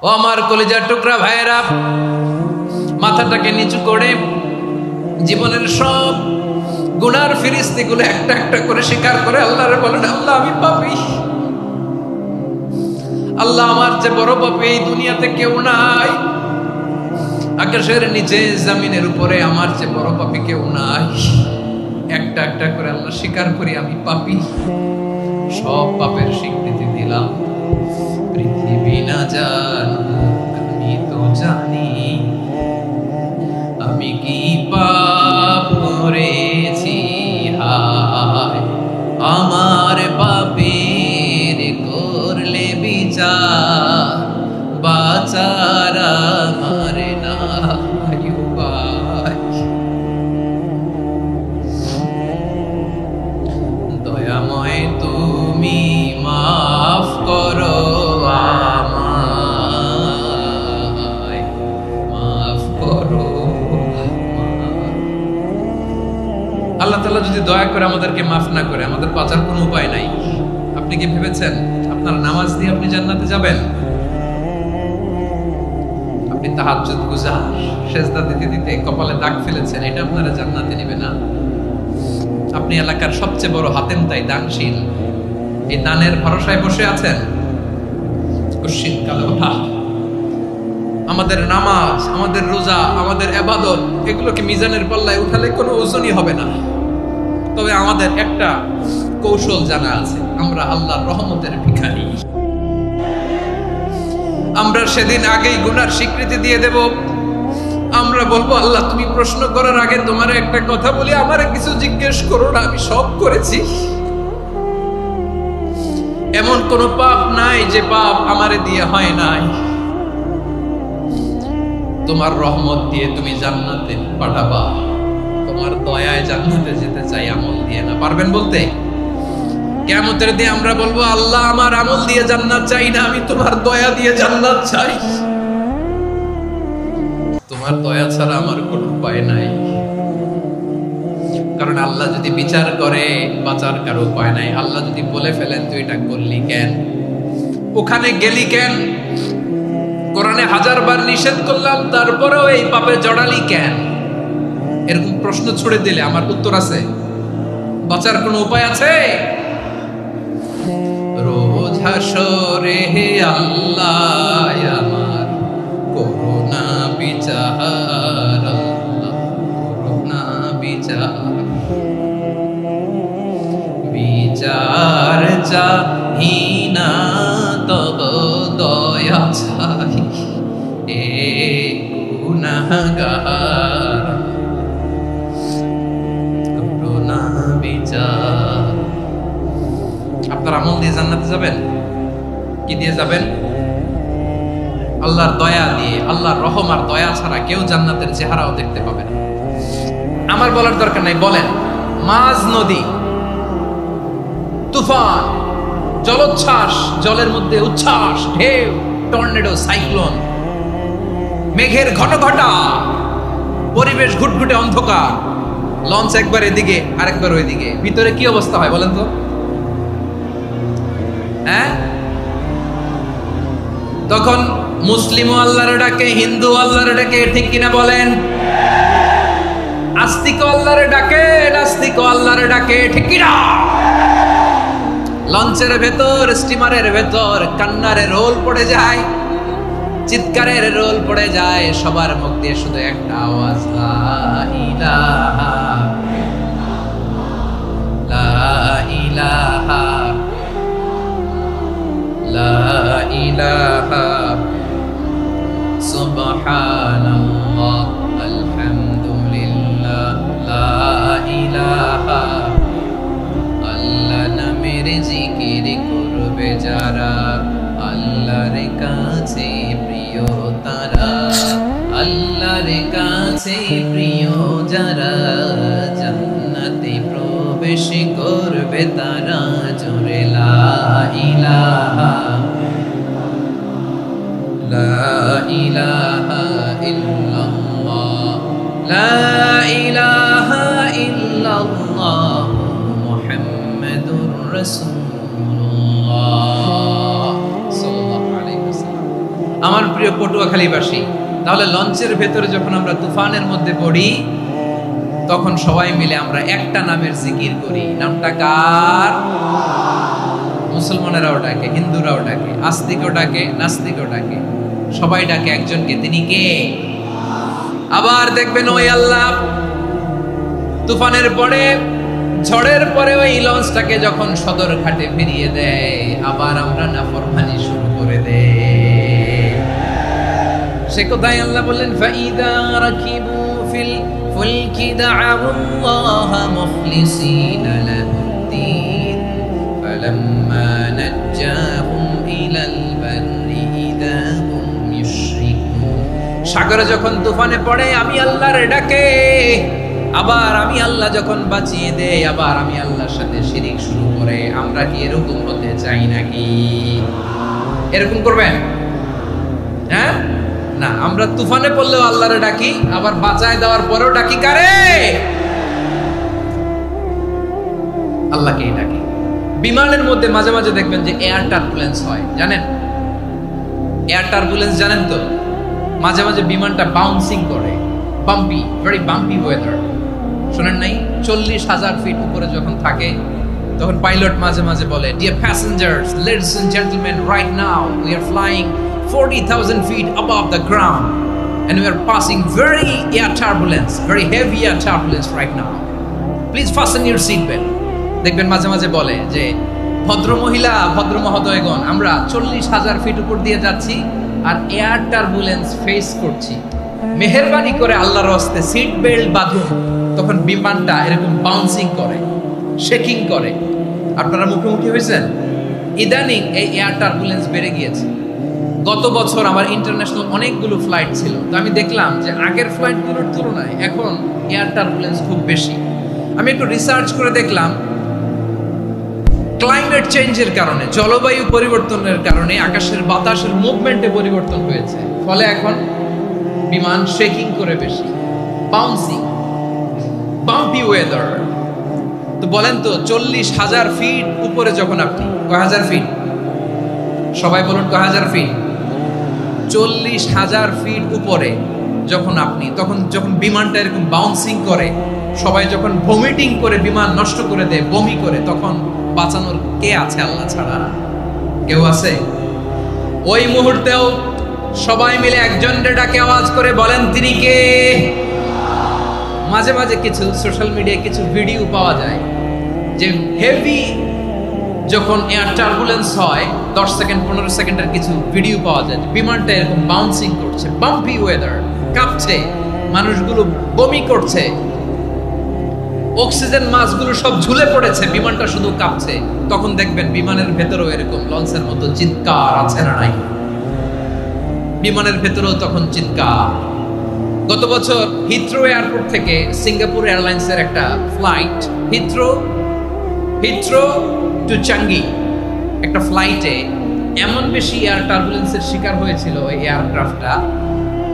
ও আমার কলিজার টুকরা ভাইয়েরা, মাথাটাকে নিচু করে জীবনের সব গুনার ফিরিস্তিগুলো একটা একটা করে স্বীকার করে আল্লাহরে বলেন, আল্লাহ আমি পাপী, আল্লাহ আমার যে বড় পাপী এই দুনিয়াতে কেউ নাই, আকাশের নিচে জমিনের উপরে আমার যে বড় পাপী কেউ নাই। একটা একটা করে আল্লাহ স্বীকার করি আমি পাপী, সব পাপের স্বীকৃতি দিলাম। পৃথিবী না জানুক আমি তো জানি, আমি কি পাপ করেছি, হায় আমার পাপের করলে বিচার, বাঁচার আমার নাই উপায়। দয়াময় তুমি মাফ করো আমায়, মাফ করো। আল্লাহ তাআলা যদি দয়া করে আমাদেরকে মাফ না করে, আমাদের বাঁচার কোনো উপায় নাই। আপনি কি ভেবেছেন আপনার নামাজ দিয়ে আপনি জান্নাতে যাবেন? আপনি তাহাজ্জুদ গুজার, সেজদা দিতে দিতে কপালে দাগ ফেলেছেন, এটা আপনারা জান্নাতে নেবে না। আপনি এলাকার সবচেয়ে বড় হাতেম তাই দানশীল, এই দানের ভরসায় বসে আছেন, কশিন কালে ওঠা। আমাদের নামাজ, আমাদের রোজা, আমাদের ইবাদত, এগুলোকে মিজানের পাল্লায় উঠালে কোনো ওজনই হবে না। তবে আমাদের একটা কৌশল জানা আছে, আমরা আল্লাহর রহমতের ভিখারি। আমরা সেদিন আগেই গুনার স্বীকৃতি দিয়ে দেব। আমরা বলবো, আল্লাহ তুমি প্রশ্ন করার আগে তোমার একটা কথা বলি, আমারে কিছু জিজ্ঞেস করো না, আমি সব করেছি। এমন কোন পাপ নাই যে পাপ আমারে দিয়ে হয় নাই। তোমার রহমত দিয়ে তুমি জান্নাতে পাঠাবা, তোমার দয়ায় জান্নাতে যেতে চাই, আমল দিয়ে না। পারবেন বলতে? কিয়ামতের দিন আমরা বলবো, আল্লাহ আমার আমল দিয়ে জান্নাত চাই না, আমি তোমার দয়া দিয়ে জান্নাত চাই। তোমার দয়া ছাড়া আমার কোনো উপায় নাই। কারণ আল্লাহ যদি বিচার করে, বাঁচার কারো উপায় নাই। আল্লাহ যদি বলে ফেলেন তুই এটা করলি কেন, ওখানে গেলি কেন, কোরআনে 1000 বার নিষেধ করলাম তারপরেও এই পাপে জড়ালি কেন, এরকম প্রশ্ন ছুড়ে দিলে আমার উত্তর আছে? বাঁচার কোনো উপায় আছে? রোজ হাসরে হে আল্লাহ আমার করুণা বিচার, আল্লাহ করুণা বিচার, বিচার চাহি না তব দয়া চাই, এ গুনাহগার করুণা বিচার। আপনার আমল দিয়ে জান্নাতে যাবেন? কি দিয়ে যাবেন? আল্লাহর দয়া দিয়ে। আল্লাহর রহম আর দয়া ছাড়া কেউ জান্নাতের চেহারাও দেখতে পাবে না। আমার বলার দরকার নাই, বলেন। মাঝ নদী, তুফান, জলোচ্ছ্বাস, জলের মধ্যে উচ্ছ্বাস, ঢেউ, টর্নেডো, সাইক্লোন, মেঘের ঘনঘটা, পরিবেশ ঘুটঘুটে অন্ধকার, লঞ্চ একবার এদিকে আরেকবার ওইদিকে, ভিতরে কি অবস্থা হয় বলেন তো? হ্যাঁ, তখন মুসলিম আল্লাহর ডাকে, হিন্দু আল্লাহর ডাকে, ঠিক কিনা বলেন? আস্তিক আল্লাহর ডাকে, নাস্তিক আল্লাহর ডাকে, ঠিক কিনা? লঞ্চের ভেতর, স্টিমারের ভেতর কান্নার রোল পড়ে যায়, চিৎকারের রোল পড়ে যায়, সবার মুখ দিয়ে শুধু একটা আওয়াজ, লা ইলাহা লা ইলাহা লা ইলাহা সুবহানাল্লাহ আলহামদুলিল্লাহ লা ইলাহা। আল্লাহ নামের জিকির করবে যারা, আল্লাহর কাছে প্রিয় তারা, আল্লাহর কাছে প্রিয় যারা, জান্নাতে প্রবেশ করবে তারা, জোরে লা ইলাহা লা ইলাহা ইল্লাল্লাহ লা ইলাহা ইল্লাল্লাহ মুহাম্মাদুর রাসূলুল্লাহ সাল্লাল্লাহু আলাইহি ওয়াসাল্লাম। আমার প্রিয় পটুয়াখালীবাসী, তাহলে লঞ্চের ভেতরে যখন আমরা তুফানের মধ্যে পড়ি তখন সবাই মিলে আমরা একটা নামের জিকির করি। নামটা কার? মুসলমানেরাও ডাকে, হিন্দুরাও ডাকে, আস্তিকও ডাকে, নাস্তিকও ডাকে, সবাই ডাকে একজনকে। তিনি কে? আবার দেখবেন ওই আল্লাহ তুফানের পরে, ঝড়ের পরে ওই লঞ্চটাকে যখন সদর ঘাটে ফিরিয়ে দেয়, আবার আমরা নাফরমানি শুরু করে দেই। সে কোথায়? আল্লাহ বললেন ফাইদা রাকিবু ফিল ফুলকি দা'আউল্লাহা মুখলিসিনা লাহুদ্দিন ফালাম্মা নাজ্জাহুম ইলাল বাররি ইযা হুম ইউশরিকুন। সাগরে যখন তুফানে পড়ে আমি আল্লাহর ডাকে, আবার আমি আল্লাহ যখন বাঁচিয়ে দেই, আবার আমি আল্লাহর সাথে শিরিক শুরু করে। আমরা কি এরকম হতে চাই নাকি? এরকম করবেন? হ্যাঁ না, আমরা তুফানে পড়লেও আল্লাহরে ডাকি, আবার বাঁচায় দেওয়ার পরেও ডাকি কারে? আল্লাহকেই ডাকি। বিমানের মধ্যে মাঝে মাঝে দেখবেন যে এয়ার টার্বুলেন্স হয়, জানেন? এয়ার টার্বুলেন্স জানেন তো? মাঝে মাঝে বিমানটা বাউন্সিং করে, বাম্পি, ভেরি বাম্পি ওয়েদার। শোনেন নাই? 40,000 ফিট উপরে যখন থাকে তখন পাইলট মাঝে মাঝে বলে, dear passengers, ladies and gentleman, right now we are flying 40,000 feet above the ground and we are passing very air turbulence, very heavy air turbulence right now. Please fasten your seat belt. দেখবেন মাঝে মাঝে বলে যে ভদ্র মহিলা, ভদ্র মহোদয়গণ, আমরা 40,000 ফিট উপর দিয়ে যাচ্ছি আর এয়ার টার্বুলেন্স ফেস করছি, মেহেরবানি করে আল্লাহর রাস্তে সিট বেল্ট বাঁধুন। তখন বিমানটা এরকম বাউন্সিং করে, শেকিং করে। আপনারা মুখোমুখি হয়েছেন? ইদানিং এই এয়ার টার্বুলেন্স বেড়ে গিয়েছে। গত বছর আমার ইন্টারন্যাশনাল অনেকগুলো ফ্লাইট ছিল, তো আমি দেখলাম যে আগের ফ্লাইটগুলোর তুলনায় এখন এয়ার টার্বুলেন্স খুব বেশি। আমি একটু রিসার্চ করে দেখলাম ক্লাইমেট চেঞ্জের কারণে, জলবায়ু পরিবর্তনের কারণে আকাশের বাতাসের মুভমেন্টে পরিবর্তন হয়েছে, ফলে এখন বিমান শেকিং করে বেশি, বাউন্সিং, বাম্পি ওয়েদার। তো বলেন তো 40,000 ফিট উপরে যখন আপনি, কয় হাজার ফিট? সবাই বলুন কয় হাজার ফিট? 40,000 ফিট উপরে যখন আপনি, তখন যখন বিমানটা এরকম বাউন্সিং করে, সবাই যখন ভমিটিং করে বিমান নষ্ট করে দেয়, বমি করে, তখন বাঁচানোর কে আছে আল্লাহ ছাড়া? কেউ আছে? ওই মুহূর্তেও সবাই মিলে একজনকে ডাকে আওয়াজ করে বলেন তিনি কে? মাঝে মাঝে কিছু সোশ্যাল মিডিয়ায় কিছু ভিডিও পাওয়া যায় যে হেভি যখন এয়ার টার্বুলেন্স হয় 10 সেকেন্ড 15 সেকেন্ডের কিছু ভিডিও পাওয়া যায়, বিমানটা এরকম বাউন্সিং করছে, বাম্পি ওয়েদার, কাঁপছে, মানুষগুলো বমি করছে, অক্সিজেন মাস্কগুলো সব ঝুলে পড়েছে, বিমানটা শুধু কাঁপছে। তখন দেখবেন বিমানের ভেতরেও এরকম লঞ্চের মতো চিৎকার আছে না নাই? বিমানের ভেতরেও তখন চিৎকার। গত বছর হিথ্রো এয়ারপোর্ট থেকে সিঙ্গাপুর এয়ারলাইন্সের একটা ফ্লাইট, হিথ্রো টু চাঙ্গি, একটা ফ্লাইটে এমন বেশি এয়ার টার্বুলেন্সের শিকার হয়েছিল এই এয়ারক্রাফটটা,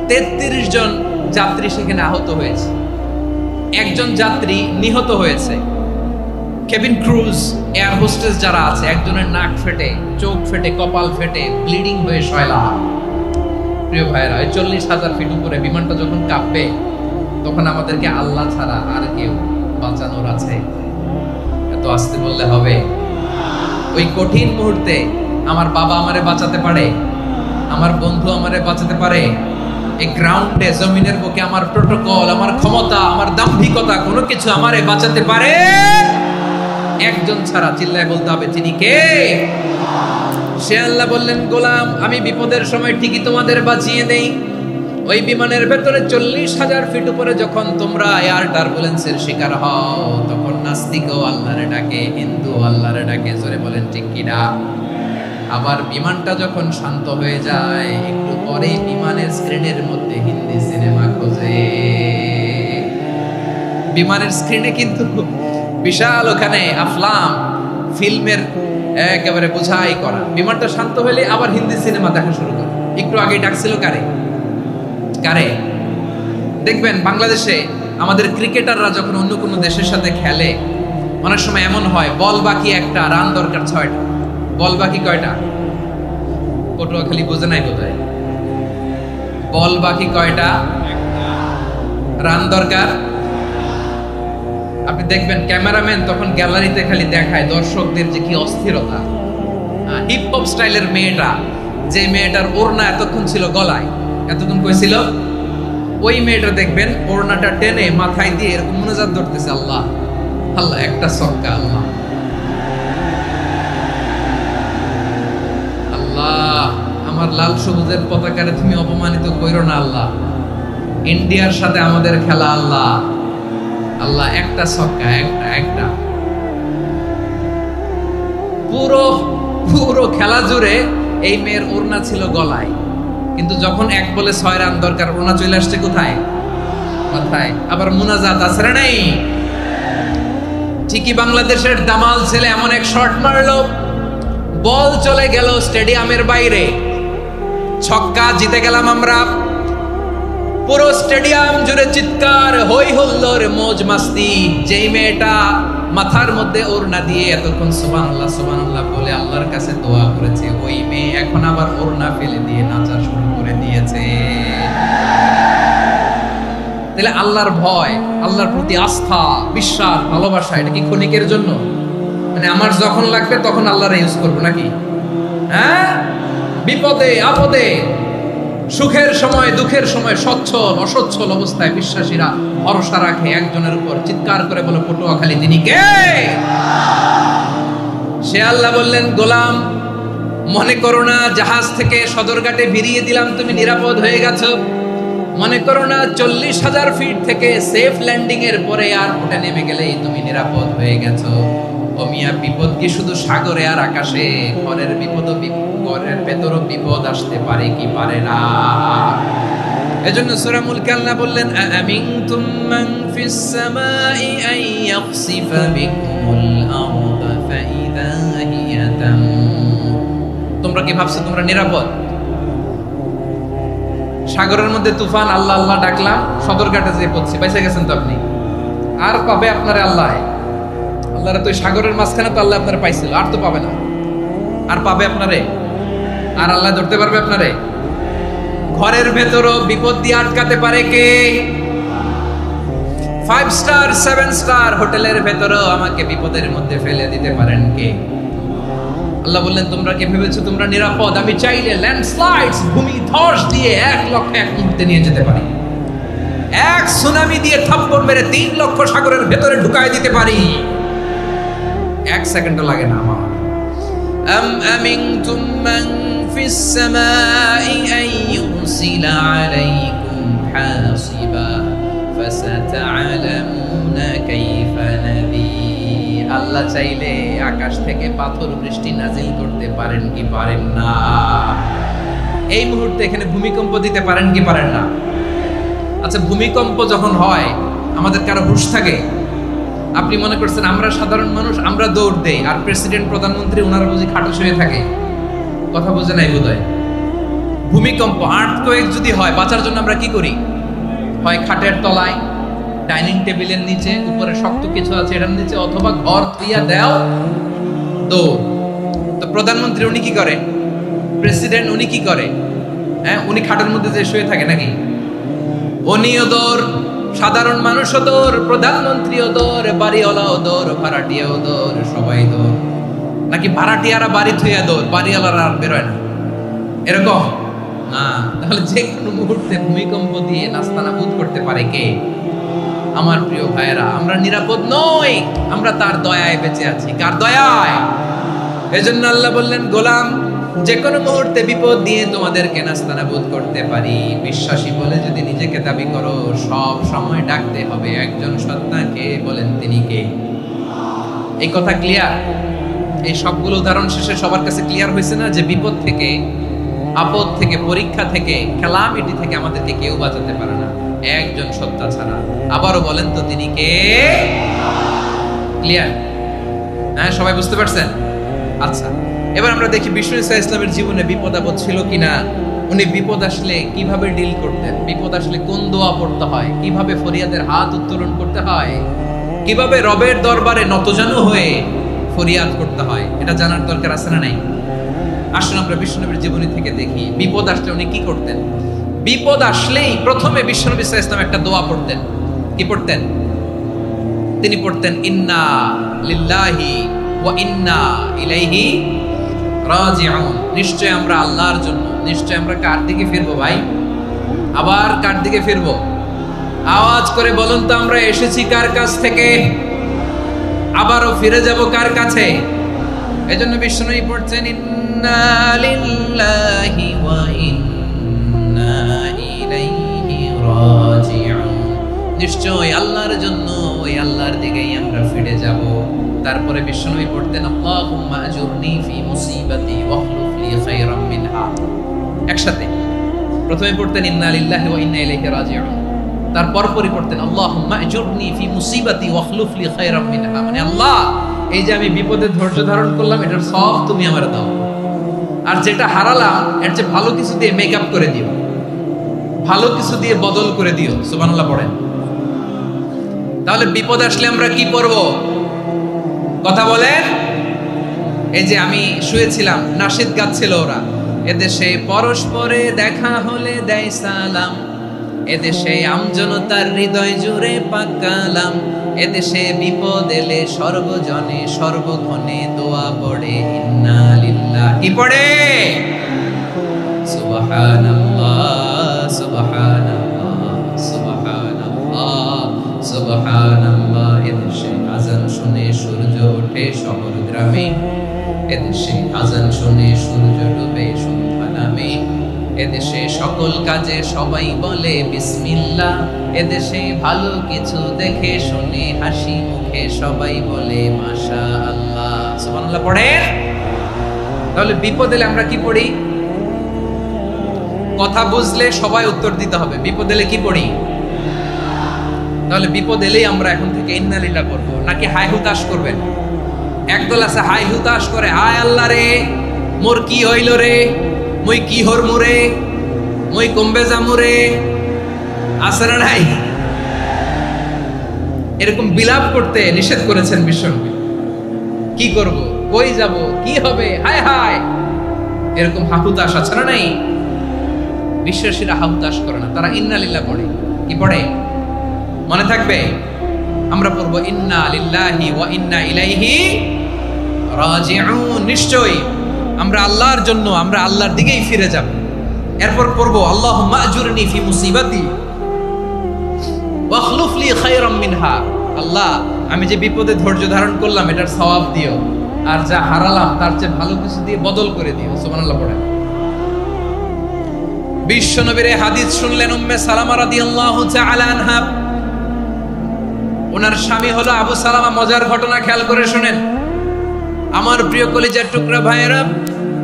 33 জন যাত্রী সেখানে আহত হয়েছে, একজন যাত্রী নিহত হয়েছে। কেবিন ক্রুজ, এয়ার হোস্টেস যারা আছে, একজনের নাক ফেটে, চোখ ফেটে, কপাল ফেটে, ব্লিডিং হয়ে শয়লা। প্রিয় ভাইয়েরা, 40,000 ফিট উপরে বিমানটা যখন কাঁপবে, তখন আমাদেরকে আল্লাহ ছাড়া আর কেউ বাঁচানোর আছে? এত আস্তে বললে হবে? ওই কঠিন মুহূর্তে আমার বাবা আমারে বাঁচাতে পারে, আমার বন্ধু আমারে বাঁচাতে পারে। এই গ্রাউন্ডে, জমিনের বুকে আমার প্রোটোকল, আমার ক্ষমতা, আমার দাম্ভিকতা, কোনো কিছু আমারে বাঁচাতে পারে? একজন ছাড়া। চিল্লায় বলতে হবে তিনি কে? সে আল্লাহ বললেন, গোলাম আমি বিপদের সময় ঠিকই তোমাদের বাঁচিয়ে দেই। ওই বিমানের ভেতরে 40,000 ফিট উপরে যখন তোমরা এয়ার টার্বুলেন্সের শিকার হও, তখন নাস্তিকও আল্লাহরে ডাকে, হিন্দু আল্লাহরে ডাকে। জোরে বলেন ঠিক কিনা? আবার বিমানটা যখন শান্ত হয়ে যায়, একটু পরে বিমানের স্ক্রিনের মধ্যে হিন্দি সিনেমা খোঁজে। বিমানের স্ক্রিনে কিন্তু বিশাল ওখানে আফলাম ফিল্মের একেবারে বোঝাই করা। বিমানটা শান্ত হলে আবার হিন্দি সিনেমা দেখা শুরু করে। একটু আগে ডাকছিল কারে? দেখবেন বাংলাদেশে আমাদের ক্রিকেটাররা যখন অন্য কোনো দেশের সাথে খেলে, অনেক সময় এমন হয় বল বাকি একটা, রান দরকার 6টা। বল বাকি কয়টা? পটুয়াখালী বোঝে নাই বোধহয়। বল বাকি কয়টা? রান দরকার। আপনি দেখবেন ক্যামেরাম্যান তখন গ্যালারিতে খালি দেখায় দর্শকদের যে কি অস্থিরতা। হিপ হপ স্টাইলের মেয়েটা, যে মেয়েটার ওড়না এতক্ষণ ছিল গলায়, এতক্ষণ কই ছিল, ওই মেয়েটা দেখবেন ওড়নাটা টেনে মাথায় দিয়ে এরকম মুনাজাত ধরতেছে, আল্লাহ আল্লাহ একটা সক্কা, আল্লাহ আল্লাহ আমার লাল সবুজের পতাকারে তুমি অপমানিত কইরো না আল্লাহ, ইন্ডিয়ার সাথে আমাদের খেলা আল্লাহ আল্লাহ একটা ছক্কা, একটা পুরো পুরো খেলা জুড়ে এই মেয়ের ওড়না ছিল গলায়, কিন্তু যখন 1 বলে 6 রান দরকার ওড়না চলে আসছে কোথায়? মাথায়। আবার মুনাজাত আছে না নাই? ঠিকই বাংলাদেশের দামাল ছেলে এমন এক শট মারলো, বল চলে গেল স্টেডিয়ামের বাইরে, ছক্কা, জিতে গেলাম আমরা। পুরো স্টেডিয়াম জুড়ে চিৎকার, হই হুল্লোড়, মौज মাস্তি। যেই মেয়েটা মাথার মধ্যে ওড়না দিয়ে এতক্ষণ সুবহানাল্লাহ সুবহানাল্লাহ বলে আল্লাহর কাছে দোয়া করেছে, ওই মেয়ে এখন আবার ওড়না ফেলে দিয়ে নাচা শুরু করে দিয়েছে। তাহলে আল্লাহর ভয়, আল্লাহর প্রতি আস্থা, বিশ্বাস, ভালোবাসা, এটা কি ক্ষণিকের জন্য? মানে আমার যখন লাগবে তখন আল্লাহর ইউজ করব নাকি? হ্যাঁ, বিপদে আপদে, সুখের সময় দুঃখের সময় সচ্ছল অসচ্ছল অবস্থায় বিশ্বাসীরা ভরসা রাখে একজনের উপর, চিৎকার করে বলে পটুয়াখালী তিনি কে? সে আল্লাহ বললেন, গোলাম মনে করো না জাহাজ থেকে সদরঘাটে ভিড়িয়ে দিলাম তুমি নিরাপদ হয়ে গেছো, মনে করো না 40,000 ফিট থেকে সেফ ল্যান্ডিং এর পরে এয়ারপোর্টে নেমে গেলেই তুমি নিরাপদ হয়ে গেছো। ও মিয়া, বিপদ কি শুধু সাগরে আর আকাশে? ঘরের বিপদও, ঘরের ভেতরও বিপদ আসতে পারে কি পারে না? এজন্য সূরা মুলকে আল্লাহ বললেন, আমিনতুম মান ফিস সামাই আন ইয়াখসিফা বিকুমুল আরদা ফাইদা হিয়া তামুর। তোমরা কি ভাবছো তোমরা নিরাপদ? সাগরের মধ্যে তুফান, আল্লাহ আল্লাহ ডাকলাম, সদরঘাটে যেয়ে পড়ছি, বেঁচে গেছেন তো আপনি। আর পাবে আপনারে আল্লাহ? আল্লাহরা তো সাগরের মাঝখানে তো আল্লাহ আপনারা পাইছিল, আর তো পাবে না। আর পাবে আপনারে? আর আল্লাহ ধরতে পারবে আপনারে? ঘরের ভেতরও বিপদ দিয়ে আটকাতে পারে কে? 5 স্টার 7 স্টার হোটেলের ভেতরও আমাকে বিপদের মধ্যে ফেলে দিতে পারেন কে? আল্লাহ বললেন, তোমরা কি ভেবেছো তোমরা নিরাপদ? আমি চাইলে ল্যান্ডস্লাইডস, ভূমি ধস দিয়ে 1 লক্ষ 1 মুহূর্তে নিয়ে যেতে পারি, এক সুনামি দিয়ে থাপ্পড় মেরে 3 লক্ষ সাগরের ভেতরে ঢুকায় দিতে পারি, 1 সেকেন্ডও লাগে না আমার। আম আমিনতুম মান ফিস সামাই আন ইউরসিলা আলাইকুম হাসিবা ফাসাতা'লামুনা কাইফা নাযীর। আল্লাহ চাইলে আকাশ থেকে পাথর বৃষ্টি নাজিল করতে পারেন কি পারেন না? এই মুহূর্তে এখানে ভূমিকম্প দিতে পারেন কি পারেন না? আচ্ছা, ভূমিকম্প যখন হয় আমাদের কারো হুঁশ থাকে? আপনি মনে করছেন আমরা সাধারণ মানুষ, আমরা দৌড় দেই, আর প্রেসিডেন্ট প্রধানমন্ত্রী ওনারা বুঝি খাটো শুয়ে থাকে? কথা বুঝে নাই বোধহয়। ভূমিকম্প, আর্থকোয়েক যদি হয়, বাঁচার জন্য আমরা কি করি? হয় খাটের তলায়, ডাইনিং টেবিলের নিচে, উপরে শক্ত কিছু আছে এটার নিচে, অথবা ঘর দিয়া দেও দৌড়। তো প্রধানমন্ত্রী উনি কি করে? প্রেসিডেন্ট উনি কি করে? হ্যাঁ, উনি খাটের মধ্যে যে শুয়ে থাকে নাকি? উনিও দৌড়, সাধারণ মানুষও দৌড়, প্রধানমন্ত্রীও দৌড়, বাড়িওয়ালাও দৌড়, ভাড়াটিয়াও দৌড়, সবাই দৌড়। নাকি ভাড়াটিয়ারা বাড়ি থুইয়া দৌড়, বাড়িওয়ালারা আর বেরোয় না? এরকম না। তাহলে যে কোনো মুহূর্তে ভূমিকম্প দিয়ে নাস্তানাবুদ করতে পারে কে? আমার প্রিয় ভাইয়েরা, আমরা নিরাপদ নই, আমরা তার দয়ায় বেঁচে আছি। কার দয়ায়? এজন্য আল্লাহ বললেন, গোলাম যে কোনো মুহূর্তে বিপদ দিয়ে তোমাদেরকে নাস্তানাবুদ করতে পারি। বিশ্বাসী বলে যদি নিজেকে দাবি করো, সব সময় ডাকতে হবে একজন সত্তাকে। বলেন তিনি কে? এই কথা ক্লিয়ার? এই সবগুলো উদাহরণ শেষে সবার কাছে ক্লিয়ার হয়েছে না যে বিপদ থেকে, আপদ থেকে, পরীক্ষা থেকে, ক্যালামিটি থেকে আমাদেরকে কেউ বাঁচাতে পারে না একজন সত্তা ছাড়া। আবারও বলেন তো তিনি কে? ক্লিয়ার? হ্যাঁ, সবাই বুঝতে পারছেন? আচ্ছা, এবার আমরা দেখি বিষ্ণু ঈসা ইসলামের জীবনে বিপদ আপদ ছিল কিনা। উনি বিপদ আসলে কিভাবে ডিল করতেন, বিপদ আসলে কোন দোয়া পড়তে হয়, কিভাবে ফরিয়াদের হাত উত্তোলন করতে হয়, কিভাবে রবের দরবারে নতজানু হয়ে ফরিয়াদ করতে হয়, এটা জানার দরকার আছে না নাই? আসুন আমরা বিষ্ণু নবীর জীবনী থেকে দেখি বিপদ আসলে উনি কি করতেন। বিপদ আসলেই প্রথমে বিশ্বনবী সাল্লাল্লাহু আলাইহি ওয়াসাল্লাম একটা দোয়া পড়তেন। কি পড়তেন? তিনি পড়তেন ইন্না লিল্লাহি ওয়া ইন্না ইলাইহি রাজিউন। নিশ্চয় আমরা আল্লাহর জন্য, নিশ্চয় আমরা কার দিকে ফিরবো ভাই? আবার কার দিকে ফিরবো? আওয়াজ করে বলুন তো, আমরা এসেছি কার কাছ থেকে, আবারও ফিরে যাব কার কাছে? এজন্য বিষ্ণুই পড়ছেন ইন্না লিল্লাহি ওয়া ইন্না ইলাইহি রাজিউন। নিশ্চয় আল্লাহর জন্য, ওই আল্লাহর দিকেই আমরা ফিরে যাব। তারপরে বিষ্ণুই পড়তেন আল্লাহুম্মা আজুরনি ফি মুসিবাতি ওয়াখলুফ লি খায়রাম মিনহা। একসাথে প্রথমে পড়তেন ইন্না লিল্লাহি ওয়া ইন্না ইলাইহি রাজিউন, তারপর পড়তেন আল্লাহুম্মা আজুরনি ফি মুসিবাতি ওয়াখলুফ লি খায়রাম মিনহা। মানে আল্লাহ, এই যে আমি বিপদে ধৈর্য ধারণ করলাম, এটার সব তুমি আমার দাও, আর যেটা হারালাম এর চেয়ে ভালো কিছু দিয়ে মেকআপ করে দিও, ভালো কিছু দিয়ে বদল করে দিও। সুবহানাল্লাহ পড়েন। তাহলে বিপদ আসলে আমরা কি করব? কথা বলেন। এই যে আমি শুয়েছিলাম, নাশিদ গাচ্ছিল ওরা, এদেশে পরস্পরে দেখা হলে দেয় সালাম, এদেশে আমজনতার হৃদয় জুড়ে পাকালাম, এদেশে বিপদ এলে সর্বজনে সর্বক্ষণে দোয়া পড়ে ইন্না লিল্লাহি। কি পড়ে? সুবহানাল্লাহ সুবহানাল্লাহ সুবহানাল্লাহ সুবহানাল্লাহ। এদেশে আজান শুনে সূর্য ওঠে শহর গ্রামে, এদেশে আজান শুনে সূর্য ডুবে সন্ধ্যা নামে, এদেশে সকল কাজে সবাই বলে বিসমিল্লাহ, এদেশে ভালো কিছু দেখে শুনে হাসি মুখে সবাই বলে মাশাআল্লাহ। সুবহানাল্লাহ পড়ে। তাহলে বিপদ এলে আমরা কি পড়ি? কথা বুঝলে সবাই উত্তর দিতে হবে। বিপদ এলে কি পড়ি? তাহলে বিপদ এলেই আমরা এখন থেকে ইন্না লিল্লাহ করবো, নাকি হাই হুতাশ করবেন? একদল আছে হাই হুতাশ করে, হায় আল্লাহ রে মোর কি হইল রে, মই কি হরমু রে, মই কমবে যামু রে, আছে না নাই? এরকম বিলাপ করতে নিষেধ করেছেন বিশ্বনবী। কি করব, কই যাব, কি হবে, হায় হায়, এরকম হাহুতাশ আছে না নাই? বিশ্বাসীরা হাহুতাশ করে না, তারা ইন্না লিল্লাহ পড়ে। কি পড়ে? মনে থাকবে, আমরা পড়বো ইন্না লিল্লাহি ওয়া ইন্না ইলাইহি রাজিউন। নিশ্চয়ই আমরা আল্লাহর জন্য, আমরা আল্লাহর দিকেই ফিরে যাব। এরপর পড়বো আল্লাহুম্মা আজুরনি ফি মুসিবাতি ওয়াখলুফ লি খায়রাম মিনহা। আল্লাহ, আমি যে বিপদে ধৈর্য ধারণ করলাম এটার সওয়াব দিও, আর যা হারালাম তার চেয়ে ভালো কিছু দিয়ে বদল করে দিও। সুবহানাল্লাহ পড়েন। বিশ্বনবীর এই হাদিস শুনলেন উম্মে সালামা রাদিয়াল্লাহু তাআলা আনহা। ওনার স্বামী হলো আবু সালামা। মজার ঘটনা খেয়াল করে শুনেন আমার প্রিয় কলিজার টুকরা ভাইয়েরা।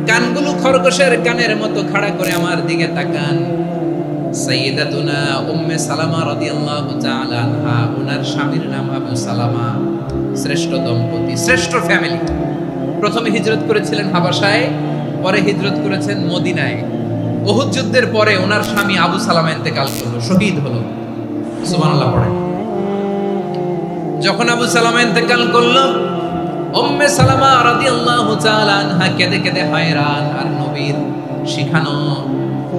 কানগুলো খরগোশের কানের মতো খাড়া করে আমার দিকে তাকান। সাইয়্যিদাতুনা উম্মে সালামা রাদিয়াল্লাহু তাআলা আনহা, ওনার স্বামীর নাম আবু সালামা। শ্রেষ্ঠ দম্পতি, শ্রেষ্ঠ ফ্যামিলি। প্রথমে হিজরত করেছিলেন হাবাসায়, পরে হিজরত করেছেন মদিনায়। উহুদ যুদ্ধের পরে ওনার স্বামী আবু সালামা ইন্তেকাল করলো, শহীদ হলো। সুবহানাল্লাহ পড়ে। যখন আবু সালামা ইন্তেকাল করলো, উম্মে সালামা রাদিয়াল্লাহু তাআলা আনহা কেঁদে কেঁদে হয়রান। আর নবীর শিখানো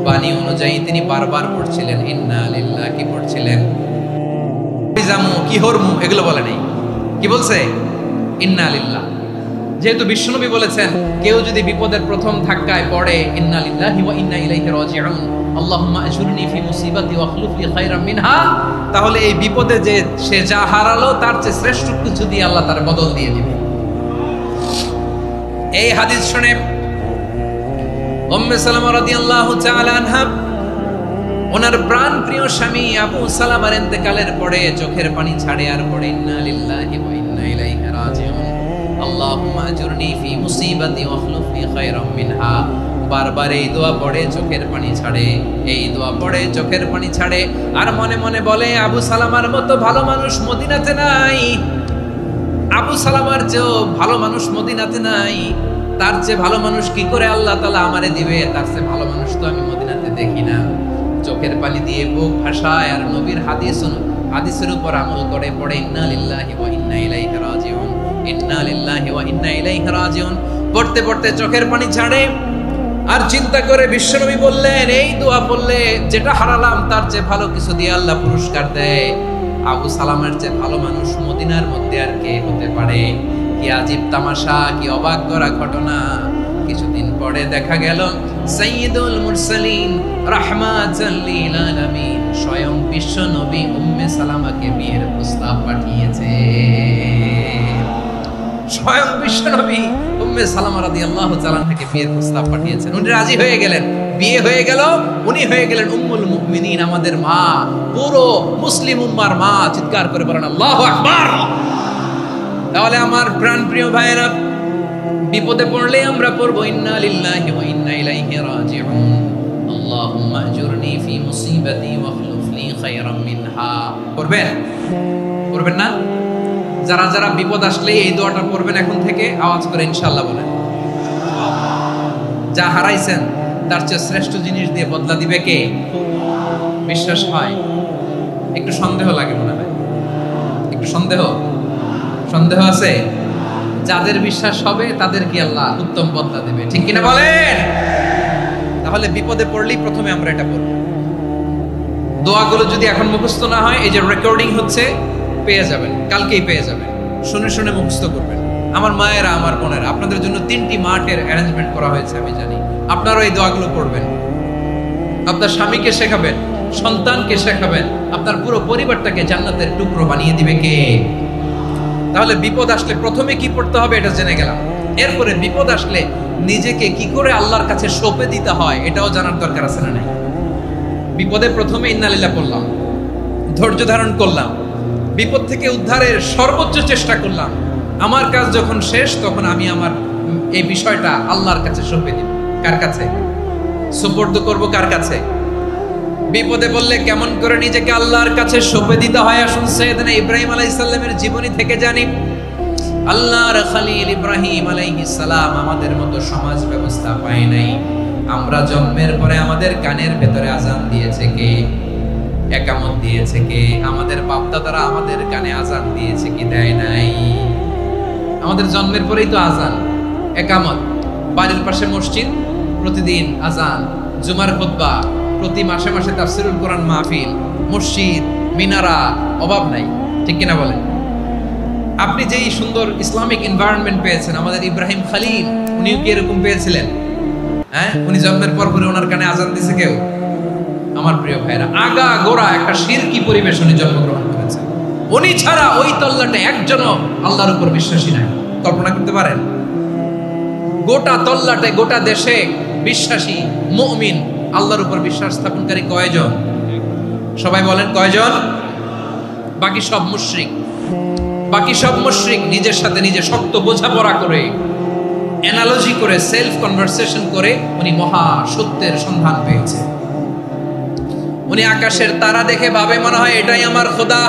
বাণী অনুযায়ী তিনি বারবার পড়ছিলেন ইন্না লিল্লাহি। কি পড়ছিলেন? জামু কি হরমু এগুলো বলে নাই, কি বলছে? ইন্না লিল্লাহ। যেহেতু বিশ্বনবী বলেছেন কেউ যদি বিপদের প্রথম ধাক্কায় পড়ে ইন্না লিল্লাহি ওয়া ইন্না ইলাইহি রাজিউন, আল্লাহুম্মা আজুরনি ফি মুসিবাতি ওয়াখলুফ লি খায়রাম মিনহা, তাহলে এই বিপদে যে সে যা হারালো তার চেয়ে শ্রেষ্ঠ কিছু দিয়ে আল্লাহ তার বদল দিয়ে দিবে। এই হাদিস শুনে উম্মে সালামা রাদিয়াল্লাহু তাআলা আনহা ওনার প্রাণ প্রিয় স্বামী আবু সালামার ইন্তেকালের পরে চোখের পানি ছাড়ে আর পড়ে ইন্না লিল্লাহি ওয়া ইন্না ইলাইহি রাজিউন, আল্লাহুম্মা আজুরনি ফি মুসিবাতি ওয়াখলুফ লি খায়রাম মিনহা। বারবার এই দোয়া পড়ে চোখের পানি ছাড়ে, এই দোয়া পড়ে চোখের পানি ছাড়ে, আর মনে মনে বলে আবু সালামার মতো ভালো মানুষ মদিনাতে নাই, আবু সালামার চেয়েও ভালো মানুষ মদিনাতে নাই, তার চেয়ে ভালো মানুষ কি করে আল্লাহ তাআলা আমারে দিবে, তার চেয়ে ভালো মানুষ তো আমি মদিনাতে দেখি না। চোখের পানি দিয়ে বুক ভাসায় আর নবীর হাদিসের উপর আমল করে পড়ে ইন্না লিল্লাহি ওয়া ইন্না ইলাইহি রাজিউন, ইন্না লিল্লাহি ওয়া ইন্না ইলাইহি রাজিউন। পড়তে পড়তে চোখের পানি ছাড়ে আর চিন্তা করে বিশ্বনবী বললেন, এই দোয়া পড়লে যেটা হারালাম তার চেয়ে ভালো কিছু দিয়ে আল্লাহ পুরস্কার দেয়। আবু সালামের চেয়ে ভালো মানুষ মদিনার মধ্যে আর কে হতে পারে? কি আজীব তামাশা, কি অবাক করা ঘটনা। কিছুদিন পরে দেখা গেল সাইয়্যিদুল মুরসালিন রাহমাতাল লিল আলামিন স্বয়ং বিশ্ব নবী উম্মে সালামাকে বিয়ের প্রস্তাব পাঠিয়েছে। স্বয়ং বিশ্ব নবী উম্মে সালামা রাদিয়াল্লাহু তাআলা থেকে বিয়ের প্রস্তাব পাঠিয়েছেন। উনি রাজি হয়ে গেলেন, বিয়ে হয়ে গেল, উনি হয়ে গেলেন উম্মুল মুমিনিন, আমাদের মা, পুরো মুসলিম উম্মার মা। চিৎকার করে বলেন আল্লাহু আকবার। তাহলে আমার প্রাণপ্রিয় ভাইয়েরা, বিপদে পড়লে আমরা পড়বো ইন্না লিল্লাহি ওয়া ইন্না ইলাইহি রাজিউন, আল্লাহুম্মা আজুরনি ফি মুসিবাতি ওয়া খলুফ লি খায়রাম মিনহা। করবেন? করবেন না? যারা যারা বিপদ আসলে এই দোয়াটা পড়বেন এখন থেকে আওয়াজ করে ইনশাআল্লাহ বলেন। যা হারাইছেন তার চেয়ে শ্রেষ্ঠ জিনিস দিয়ে বদলা দিবে কে? বিশ্বাস হয়? একটু সন্দেহ লাগে মনে হয়, একটু সন্দেহ আছে। যাদের বিশ্বাস হবে তাদের কি আল্লাহ উত্তম বদলা দেবে, ঠিক কিনা বলেন? তাহলে বিপদে পড়লেই প্রথমে আমরা এটা পড়ব। দোয়াগুলো যদি এখন মুখস্থ না হয়, এই যে রেকর্ডিং হচ্ছে, পেয়ে যাবেন, কালকেই পেয়ে যাবেন। শুনে শুনে মুখস্থ করবেন। আমার মায়েরা, আমার বোনেরা, আপনাদের জন্য 3টি মাঠের অ্যারেঞ্জমেন্ট করা হয়েছে, আমি জানি। আপনারাও এই দোয়াগুলো পড়বেন, আপনার স্বামীকে শেখাবেন, সন্তানকে শেখাবেন, আপনার পুরো পরিবারটাকে জান্নাতের টুকরো বানিয়ে দিবে কে? তাহলে বিপদ আসলে প্রথমে কি পড়তে হবে এটা জেনে গেলাম। এরপরে বিপদ আসলে নিজেকে কি করে আল্লাহর কাছে সঁপে দিতে হয় এটাও জানার দরকার আছে না নাই? বিপদে প্রথমে ইন্নালিল্লাহ বললাম, ধৈর্য ধারণ করলাম, বিপদ থেকে উদ্ধারের সর্বোচ্চ চেষ্টা করলাম। আমার কাজ যখন শেষ, তখন আমি আমার এই বিষয়টা আল্লাহর কাছে সঁপে দিব। কার কাছে সুপর্দ করব? কার কাছে? বিপদে বললে কেমন করে নিজেকে আল্লাহর কাছে সঁপে দিতে হয়, আসুন সাইয়েদনা ইব্রাহিম আলাইহিস সালামের জীবনী থেকে জানি। আল্লাহর খলিল ইব্রাহিম আলাইহিস সালাম আমাদের মতো সমাজ ব্যবস্থা পায় নাই। আমরা জন্মের পরে আমাদের কানের ভেতরে আজান দিয়েছে কে? একামত দিয়েছে কে? আমাদের বাপ-দাদারা আমাদের কানে আজান দিয়েছে কি? দেয় নাই। আমাদের জন্মের পরেই তো আজান, একামত, বাড়ির পাশে মসজিদ, প্রতিদিন আজান, জুমার খুতবা, প্রতি মাসে মাসে তাফসীরুল কোরআন মাহফিল, মসজিদ, মিনারা, অভাব নাই, ঠিক কিনা বলেন? আপনি যেই সুন্দর ইসলামিক এনভায়রনমেন্ট পেয়েছেন, আমাদের ইব্রাহিম খলিল উনিও কি এরকম পেয়েছিলেন? হ্যাঁ, উনি জন্মের পর পরে ওনার কানে আজান দিয়েছে কেউ? আমার প্রিয় ভাইরা, আগা গোড়া একটা শিরকি পরিবেশ উনি জন্মগ্রহণ করেছেন। উনি ছাড়া ওই তল্লাটে একজনও আল্লাহর উপর বিশ্বাসী নাই। কল্পনা করতে পারেন? গোটা তল্লাটে, গোটা দেশে বিশ্বাসী মুমিন, আল্লাহর উপর বিশ্বাস স্থাপনকারী কয়জন? সবাই বলেন কয়জন? বাকি সব মুশরিক। বাকি সব মুশরিক নিজের সাথে নিজে শক্ত বোঝাপড়া করে, অ্যানালজি করে, সেলফ কনভারসেশন করে উনি মহা সত্যের সন্ধান পেয়েছে। উনি আকাশের তারা দেখে ভাবে মনে হয় এটাই আমার খোদা,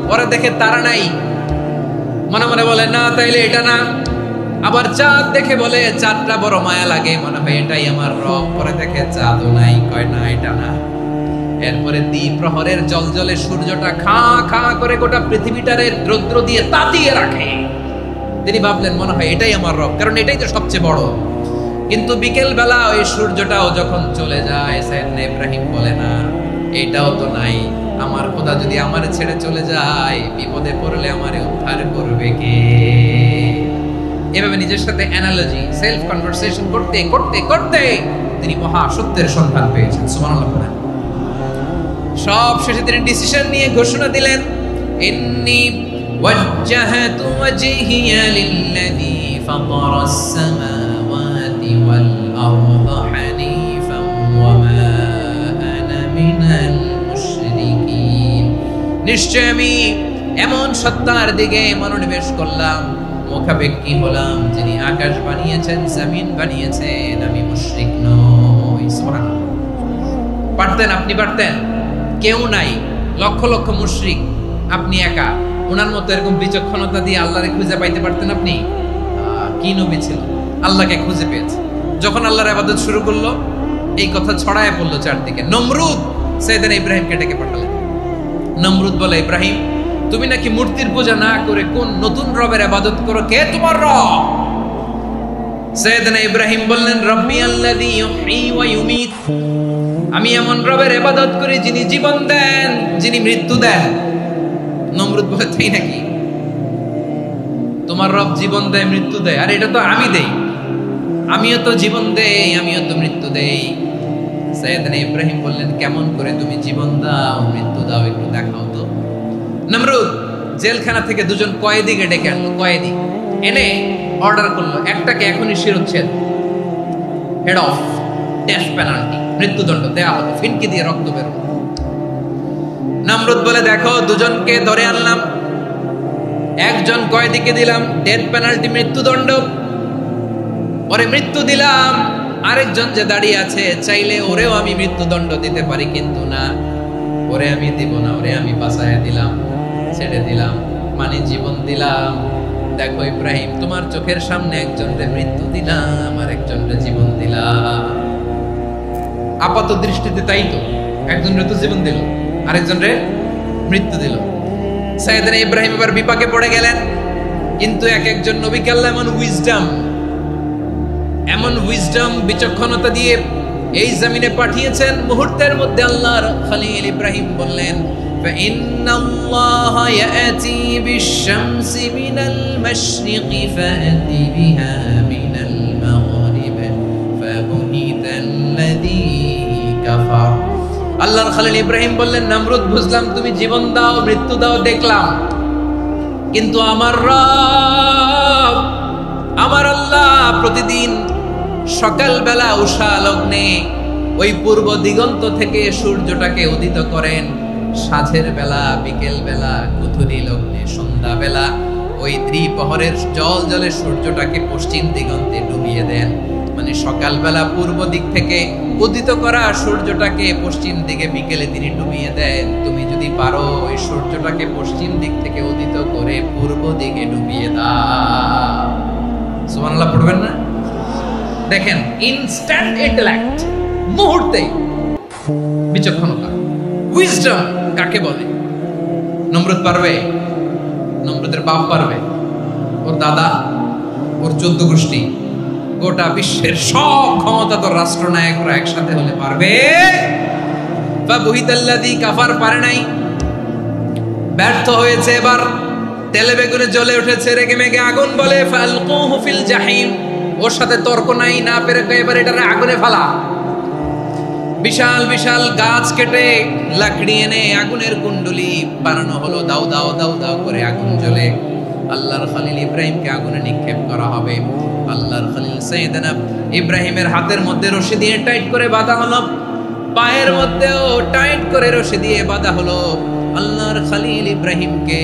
পরে দেখে তারা নাই, মনে মনে বলে না তাইলে এটা না। আবার চাঁদ দেখে বলে চাঁদটা বড় মায়া লাগে, মনে হয় এটাই আমার রব, পরে দেখে চাঁদও নাই, কয় না এটা না। এরপরে দ্বিপ্রহরের জলজলে সূর্যটা খা খা করে গোটা পৃথিবীটারে রৌদ্র দিয়ে তাতিয়ে রাখে। তিনি ভাবলেন মনে হয় এটাই আমার রব, কারণ এটাই তো সবচেয়ে বড়। কিন্তু বিকেল বেলা ওই সূর্যটাও যখন চলে যায়, সাইয়েদনা ইব্রাহিম বলে না এটাও তো নাই, আমার খোদা যদি আমারে ছেড়ে চলে যায়, বিপদে পড়লে আমারে উদ্ধার করবে কে? এভাবে নিজের সাথে অ্যানালজি, সেলফ কনভারসেশন করতে করতে করতে তিনি মহা সত্যের সন্ধান পেয়েছেন। সুবহানাল্লাহ। সব শেষে তিনি ডিসিশন নিয়ে ঘোষণা দিলেন, ইন্নী ওয়াজ্জাহাতু ওয়াজহিয়া লিল্লাযী ফাতারাস সামাওয়াতি ওয়াল আরদা হানিফান ওয়া মা আনা মিনাল মুশরিকিন। নিশ্চয় আমি এমন সত্তার দিকে মনোনিবেশ করলাম, মুখাপেক্ষী হলাম, যিনি আকাশ বানিয়েছেন, জমিন বানিয়েছেন, আমি মুশরিক নই। সুবহানাল্লাহ। পারতেন? আপনি পারতেন? কেউ নাই, লক্ষ লক্ষ মুশরিক, আপনি একা। ওনার মতো এরকম বিচক্ষণতা দিয়ে আল্লাহরে খুঁজে পাইতে পারতেন আপনি? কি নবী ছিল, আল্লাহকে খুঁজে পেয়েছে। যখন আল্লাহর ইবাদত শুরু করলো, এই কথা ছড়ায় পড়লো চারদিকে। নমরুদ সাইয়েদনা ইব্রাহিমকে ডেকে পাঠালেন। নমরুদ বলে, ইব্রাহিম তুমি নাকি মূর্তির পূজা না করে কোন নতুন রবের ইবাদত করো, কে তোমার রব? সাইয়েদনা ইব্রাহিম বললেন রব্বি আল্লাযী ইউহয়ী ওয়া ইউমীত, আমি এমন রবের ইবাদত করি যিনি জীবন দেন, যিনি মৃত্যু দেন। নমরুদ বলে তাই নাকি? তোমার রব জীবন দেয় মৃত্যু দেয়, আর এটা তো আমি দেই, আমিও তো জীবন দেই, আমিও তো মৃত্যু দেই। সাইয়েদনা ইব্রাহিম বললেন কেমন করে তুমি জীবন দাও মৃত্যু দাও একটু দেখাও তো। নমরুদ জেলখানা থেকে দুজন কয়েদিকে ডেকে আনলো, কয়েদি এনে অর্ডার করলো একটাকে এখনই শিরোচ্ছেদ, হেড অফ, ডেথ পেনাল্টি, মৃত্যুদণ্ড দেয়া হলো, ফিনকি দিয়ে রক্ত বের হলো। নমরুদ বলে দেখো দুজনকে ধরে আনলাম, একজন কয়েদিকে দিলাম ডেথ পেনাল্টি, মৃত্যুদণ্ড, ওরে মৃত্যু দিলাম, আরেকজন যে দাঁড়িয়ে আছে চাইলে ওরেও আমি মৃত্যুদণ্ড দিতে পারি, কিন্তু না, ওরে আমি দিব না, ওরে আমি বাঁচায়া দিলাম, ছেড়ে দিলাম, মানে জীবন দিলাম। দেখো ইব্রাহিম তোমার চোখের সামনে একজনরে মৃত্যু দিলাম আর একজনরে জীবন দিলাম। আপাত দৃষ্টিতে তাই তো, একজনরে তো জীবন দিল আরেকজনরে মৃত্যু দিল। সাইয়েদনা ইব্রাহিম এবার বিপাকে পড়ে গেলেন, কিন্তু এক একজন নবীকে আল্লাহ এমন উইজডম বিচক্ষণতা দিয়ে এই জমিনে পাঠিয়েছেন, মুহূর্তের মধ্যে আল্লাহর খলিল ইব্রাহিম বললেন فإن الله يأتي بالشمس من المشرق فأت بها من المغرب فبهت الذي كفر। আল্লাহর খলিল ইব্রাহিম বললেন নমরুদ বুঝলাম তুমি জীবন দাও মৃত্যু দাও দেখলাম, কিন্তু আমার রব আমার আল্লাহ প্রতিদিন সকালবেলা উষা লগ্নে ওই পূর্ব দিগন্ত থেকে সূর্যটাকে উদিত করেন, সাঁঝের বেলা, বিকেল বেলা, কুথুরি লগ্নে, সন্ধ্যা বেলা ওই দ্বিপ্রহরের জলে সূর্যটাকে পশ্চিম দিগন্তে ডুবিয়ে দেন। মানে সকালবেলা পূর্ব দিক থেকে উদিত করা সূর্যটাকে পশ্চিম দিকে বিকেলে তিনি ডুবিয়ে দেন। তুমি যদি পারো ওই সূর্যটাকে পশ্চিম দিক থেকে উদিত করে পূর্ব দিকে ডুবিয়ে দাও। সুবহানাল্লাহ পড়বেন না? দেখেন ইনস্ট্যান্ট ইন্টেলেক্ট, মুহূর্তে বিচক্ষণতা, উইজডম কাকে বলে? নমরুদ পারবে? নমরুদের বাপ পারবে? ওর দাদা, ওর 14 গোষ্ঠী, গোটা বিশ্বের সব ক্ষমতাধর রাষ্ট্রনায়করা একসাথে হলে পারবে? ফাবুহিতাল্লাযী কাফার পারে নাই, ব্যর্থ হয়েছে। এবার তেলে বেগুনে জ্বলে উঠেছে, রেগে মেগে আগুন বলে ফালকুহু ফিল জাহিম, ওর সাথে তর্ক নাই, না পেরে এবার এটারে আগুনে ফেলা। বিশাল বিশাল গাছ কেটে লাকড়ি এনে আগুনের কুণ্ডলি বানানো হলো, দাও দাও দাও দাও করে আগুন জ্বলে। আল্লাহর খলিল ইব্রাহিমকে আগুনে নিক্ষেপ করা হবে। আল্লাহর খলিল সাইয়েদনা ইব্রাহিমের হাতের মধ্যে রশি দিয়ে টাইট করে বাঁধা হলো, পায়ের মধ্যেও টাইট করে রশি দিয়ে বাঁধা হলো। আল্লাহর খলিল ইব্রাহিমকে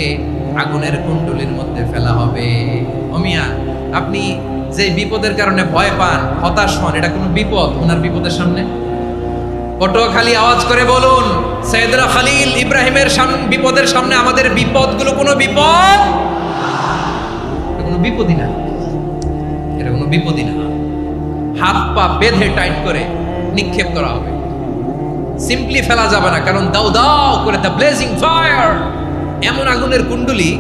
আগুনের কুণ্ডলির মধ্যে ফেলা হবে। ওমিয়া আপনি যে বিপদের কারণে ভয় পান, হতাশ হন, এটা কোনো বিপদ ওনার বিপদের সামনে? পটুয়াখালী আওয়াজ করে বলুন, সাইয়েদনা খলিল ইব্রাহিমের বিপদের সামনে আমাদের বিপদগুলো কোনো বিপদ? কোনো বিপদই না, এটা কোনো বিপদই না। হাত পা বেঁধে টাইট করে নিক্ষেপ করা হবে, সিম্পলি ফেলা যাবে না, কারণ দাও দাও করে দ্য ব্লেজিং ফায়ার, এমন আগুনের কুণ্ডলি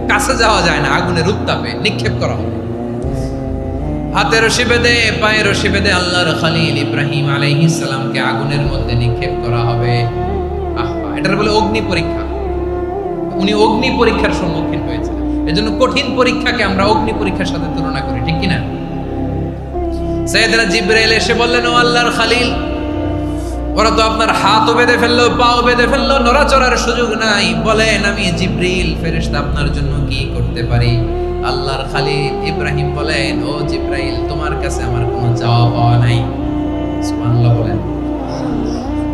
কাছে যাওয়া যায় না, আগুনের উত্তাপে নিক্ষেপ করা হবে। হাতে রশি বেঁধে, পায়ে রশি বেঁধে আল্লাহর খলিল ইব্রাহিম আলাইহিস সালামকে আগুনের মধ্যে নিক্ষেপ করা হবে। আহা, এটার বলে অগ্নি পরীক্ষা। উনি অগ্নি পরীক্ষার সম্মুখীন হয়েছেন, এজন্য কঠিন পরীক্ষাকে আমরা অগ্নি পরীক্ষার সাথে তুলনা করি, ঠিক কিনা? সাইয়েদনা জিবরাইল এসে বললেন, ও আল্লাহর খলিল, ওরা তো আপনার হাতও বেঁধে ফেললো, পাও বেঁধে ফেললো, নড়াচড়ার সুযোগ নাই, বলেন আমি জিবরিল ফেরেশতা আপনার জন্য কি করতে পারি? আল্লাহর খলিল ইব্রাহিম বলেন, ও জিবরাইল, তোমার কাছে আমার কোনো চাওয়া পাওয়া নাই। সুবহানাল্লাহ বলেন।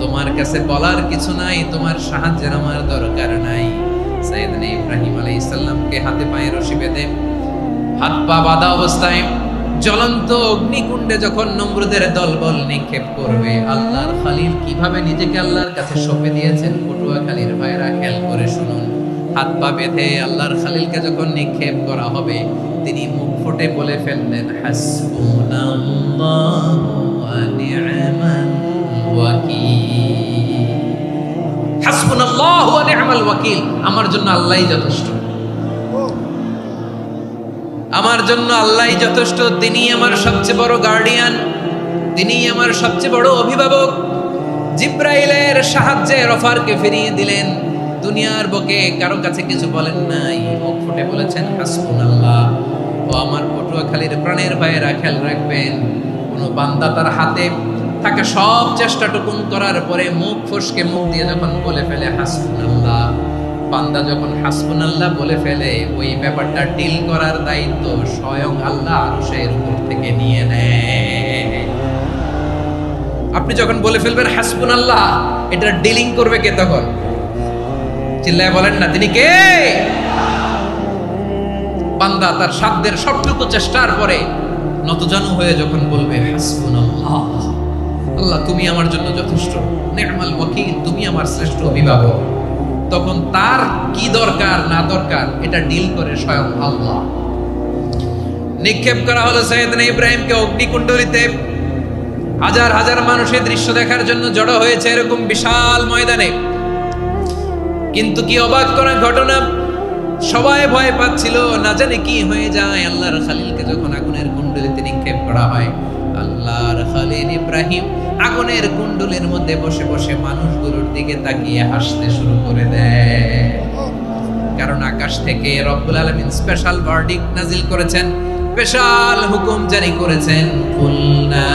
তোমার কাছে বলার কিছু নাই, তোমার সাহায্যের আমার দরকার নাই। সাইয়েদনা ইব্রাহিম আলাইহিস সালামকে হাতে পায়ে রশি বেঁধে, হাত পা বাঁধা অবস্থায় জ্বলন্ত অগ্নিকুণ্ডে যখন নমরুদের দলবল নিক্ষেপ করবে, আল্লাহর খলিল কিভাবে নিজেকে আল্লাহর কাছে সঁপে দিয়েছেন, পটুয়াখালীর ভাইরা খেয়াল করে শুনুন। হাত পা বেঁধে আল্লাহর খলিলকে যখন নিক্ষেপ করা হবে, তিনি মুখ ফুটে বলে ফেললেন, হাসবুনাল্লাহু ওয়া নি'মাল ওয়াকিল। হাসবুনাল্লাহু ওয়া নি'মাল ওয়াকিল, আমার জন্য আল্লাহই যথেষ্ট। আমার আমার জন্য আল্লাহই যথেষ্ট, তিনি আমার সবচেয়ে বড় গার্ডিয়ান, তিনি আমার সবচেয়ে বড় অভিভাবক। জিব্রাইলের সাহায্যে রফারকে ফিরিয়ে দিলেন, দুনিয়ার বুকে কারো কাছে কিছু বলেন নাই, মুখ ফুটে বলেছেন হাসবুনাল্লাহ। ও আমার পটুয়াখালীর প্রাণের ভাইয়েরা, খেয়াল রাখবেন, কোন বান্দা তার হাতে থাকে সব চেষ্টাটুকুন করার পরে মুখ ফসকে মুখ দিয়ে যখন বলে ফেলে হাসবুনাল্লাহ, বান্দা যখন হাসবুনাল্লাহ বলে ফেলে, ওই ব্যাপারটা ডিল করার দায়িত্ব স্বয়ং আল্লাহ আরশের উপর থেকে নিয়ে নেয়। আপনি যখন বলে ফেলবেন হাসবুনাল্লাহ, এটা ডিলিং করবে কে তখন? চিল্লায় বলেন না, তিনি কে? বান্দা তার সাধ্যের সবটুকু চেষ্টার পরে নতজানু হয়ে যখন বলবে হাসবুনাল্লাহ, আল্লাহ তুমি আমার জন্য যথেষ্ট, নি'মাল ওয়াকিল, তুমি আমার শ্রেষ্ঠ অভিভাবক, তখন তার কি দরকার না দরকার এটা ডিল করে স্বয়ং আল্লাহ। নিক্ষেপ করা হলো সাইয়েদনা ইব্রাহিমকে অগ্নিকুণ্ডলিতে। হাজার হাজার মানুষের দৃশ্য দেখার জন্য জড়ো হয়েছে এরকম বিশাল ময়দানে। কিন্তু কি অবাক করা ঘটনা, সবাই ভয় পাচ্ছিল, না জানে কি হয়ে যায়। আল্লাহর খলিলকে যখন আগুনের কুণ্ডলিতে নিক্ষেপ করা হয়, আল্লাহর খলিল ইব্রাহিম আগুনের কুণ্ডলের মধ্যে বসে বসে মানুষগুলোর দিকে তাকিয়ে হাসতে শুরু করে দেয়। কারণ আকাশ থেকে রব্বুল আলামিন স্পেশাল ভার্ডিক্ট নাজিল করেছেন, স্পেশাল হুকুম জারি করেছেন, কুলনা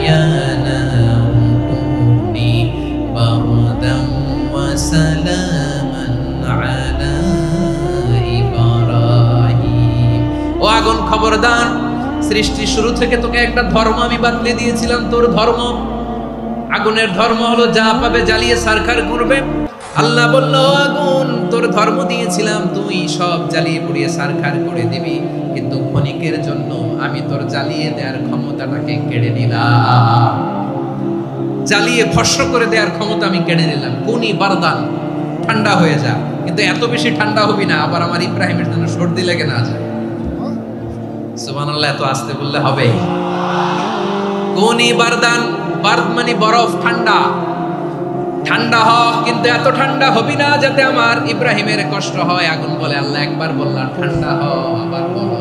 ইয়া নারু কুনি বারদান ওয়া সালামান আলা ইব্রাহিম। ও আগুন, খবরদার, সৃষ্টির শুরু থেকে তোকে একটা ধর্ম আমি বাতলে দিয়েছিলাম, তোর ধর্ম, আগুনের ধর্ম হলো যা পাবে জ্বালিয়ে সারখার করবে। আল্লাহ বলল, আগুন, তোর ধর্ম দিয়েছিলাম, তুই সব জ্বালিয়ে পুড়িয়ে সারখার করে দিবি, কিন্তু ক্ষণিকের জন্য আমি তোর জ্বালিয়ে দেওয়ার ক্ষমতাটাকে কেড়ে নিলাম, জ্বালিয়ে ভস্ম করে দেওয়ার ক্ষমতা আমি কেড়ে নিলাম। কুনি বারদান, ঠান্ডা হয়ে যা, কিন্তু এত বেশি ঠান্ডা হবি না আবার আমার ইব্রাহিমের জন্য সর্দি লেগে না যায়। সুবহানাল্লাহ, এত আস্তে বললে হবে? কুনি বারদান, বারদ মানে বরফ, ঠান্ডা, ঠান্ডা হ, কিন্তু এত ঠান্ডা হবি না যাতে আমার ইব্রাহিমের কষ্ট হয়। আগুন বলে, আল্লাহ একবার বললাম ঠান্ডা হ, আবার বলো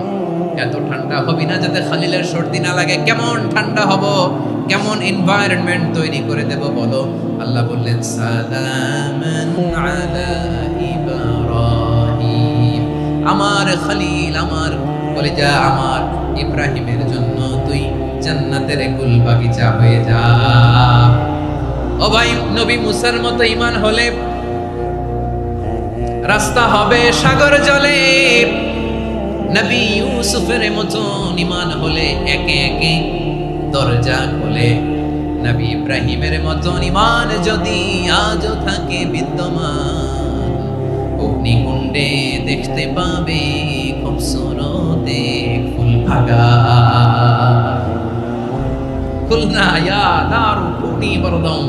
এত ঠান্ডা হবি না যাতে খলিলের সর্দি না লাগে। কেমন ঠান্ডা হব, কেমন এনভায়রনমেন্ট তৈরি করে দেব বলো? আল্লাহ বললেন, সালামান আলা ইব্রাহিম, আমার খলিল, আমার কলিজা, আমার ইব্রাহিমের জন্য তুই জান্নাতের কুল বাগিচা হয়ে যা। ও ভাই, নবী মুসার মতো ঈমান হলে রাস্তা হবে সাগর জলে, নবী ইউসুফের মতো ঈমান হলে একে একে দরজা খোলে। নবী ইব্রাহিমের মতো ঈমান যদি আজও থাকে বিদ্যমান, অগ্নিকুণ্ডে দেখতে পাবে খুবসুরত এক ফুল ভাগা। কুলনা ইয়া নারু কুনি বারদান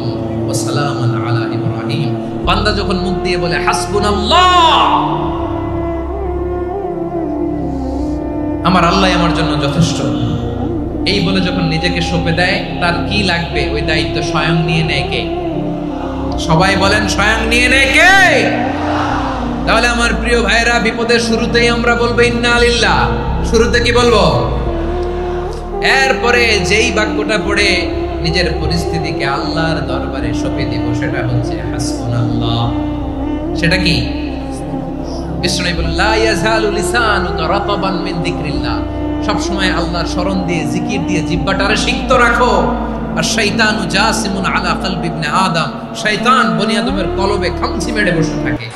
ওয়া সালামান আলা ইব্রাহিম। বান্দা যখন মুখ দিয়ে বলে হাসবুনাল্লাহ, আমার আল্লাহ আমার জন্য যথেষ্ট, এই বলে যখন নিজেকে সঁপে দেয়, তার কি লাগবে ওই দায়িত্ব স্বয়ং নিয়ে নেয় কে? সবাই বলেন, স্বয়ং নিয়ে নেয় কে? তাহলে আমার প্রিয় ভাইরা, বিপদের শুরুতেই আমরা বলবো ইন্না লিল্লাহ। শুরুতে কি বলবো? এরপরে যেই বাক্যটা পড়ে নিজের পরিস্থিতিকে আল্লাহর দরবারে সঁপে দিব, সেটা হচ্ছে হাসবুনাল্লাহ। সেটা কি? বিষ্ণু বলেন, লা ইয়াজালু লিসানুকা রাতাবান মিন যিকরিল্লাহ, সব সময় আল্লাহর স্মরণ দিয়ে, জিকির দিয়ে জিহ্বাটারে সিক্ত রাখো। আর শয়তানু জাসিমুন আলা কলবি ইবনে আদম, শয়তান বনি আদমের কলবে খামচি মেরে বসে থাকে।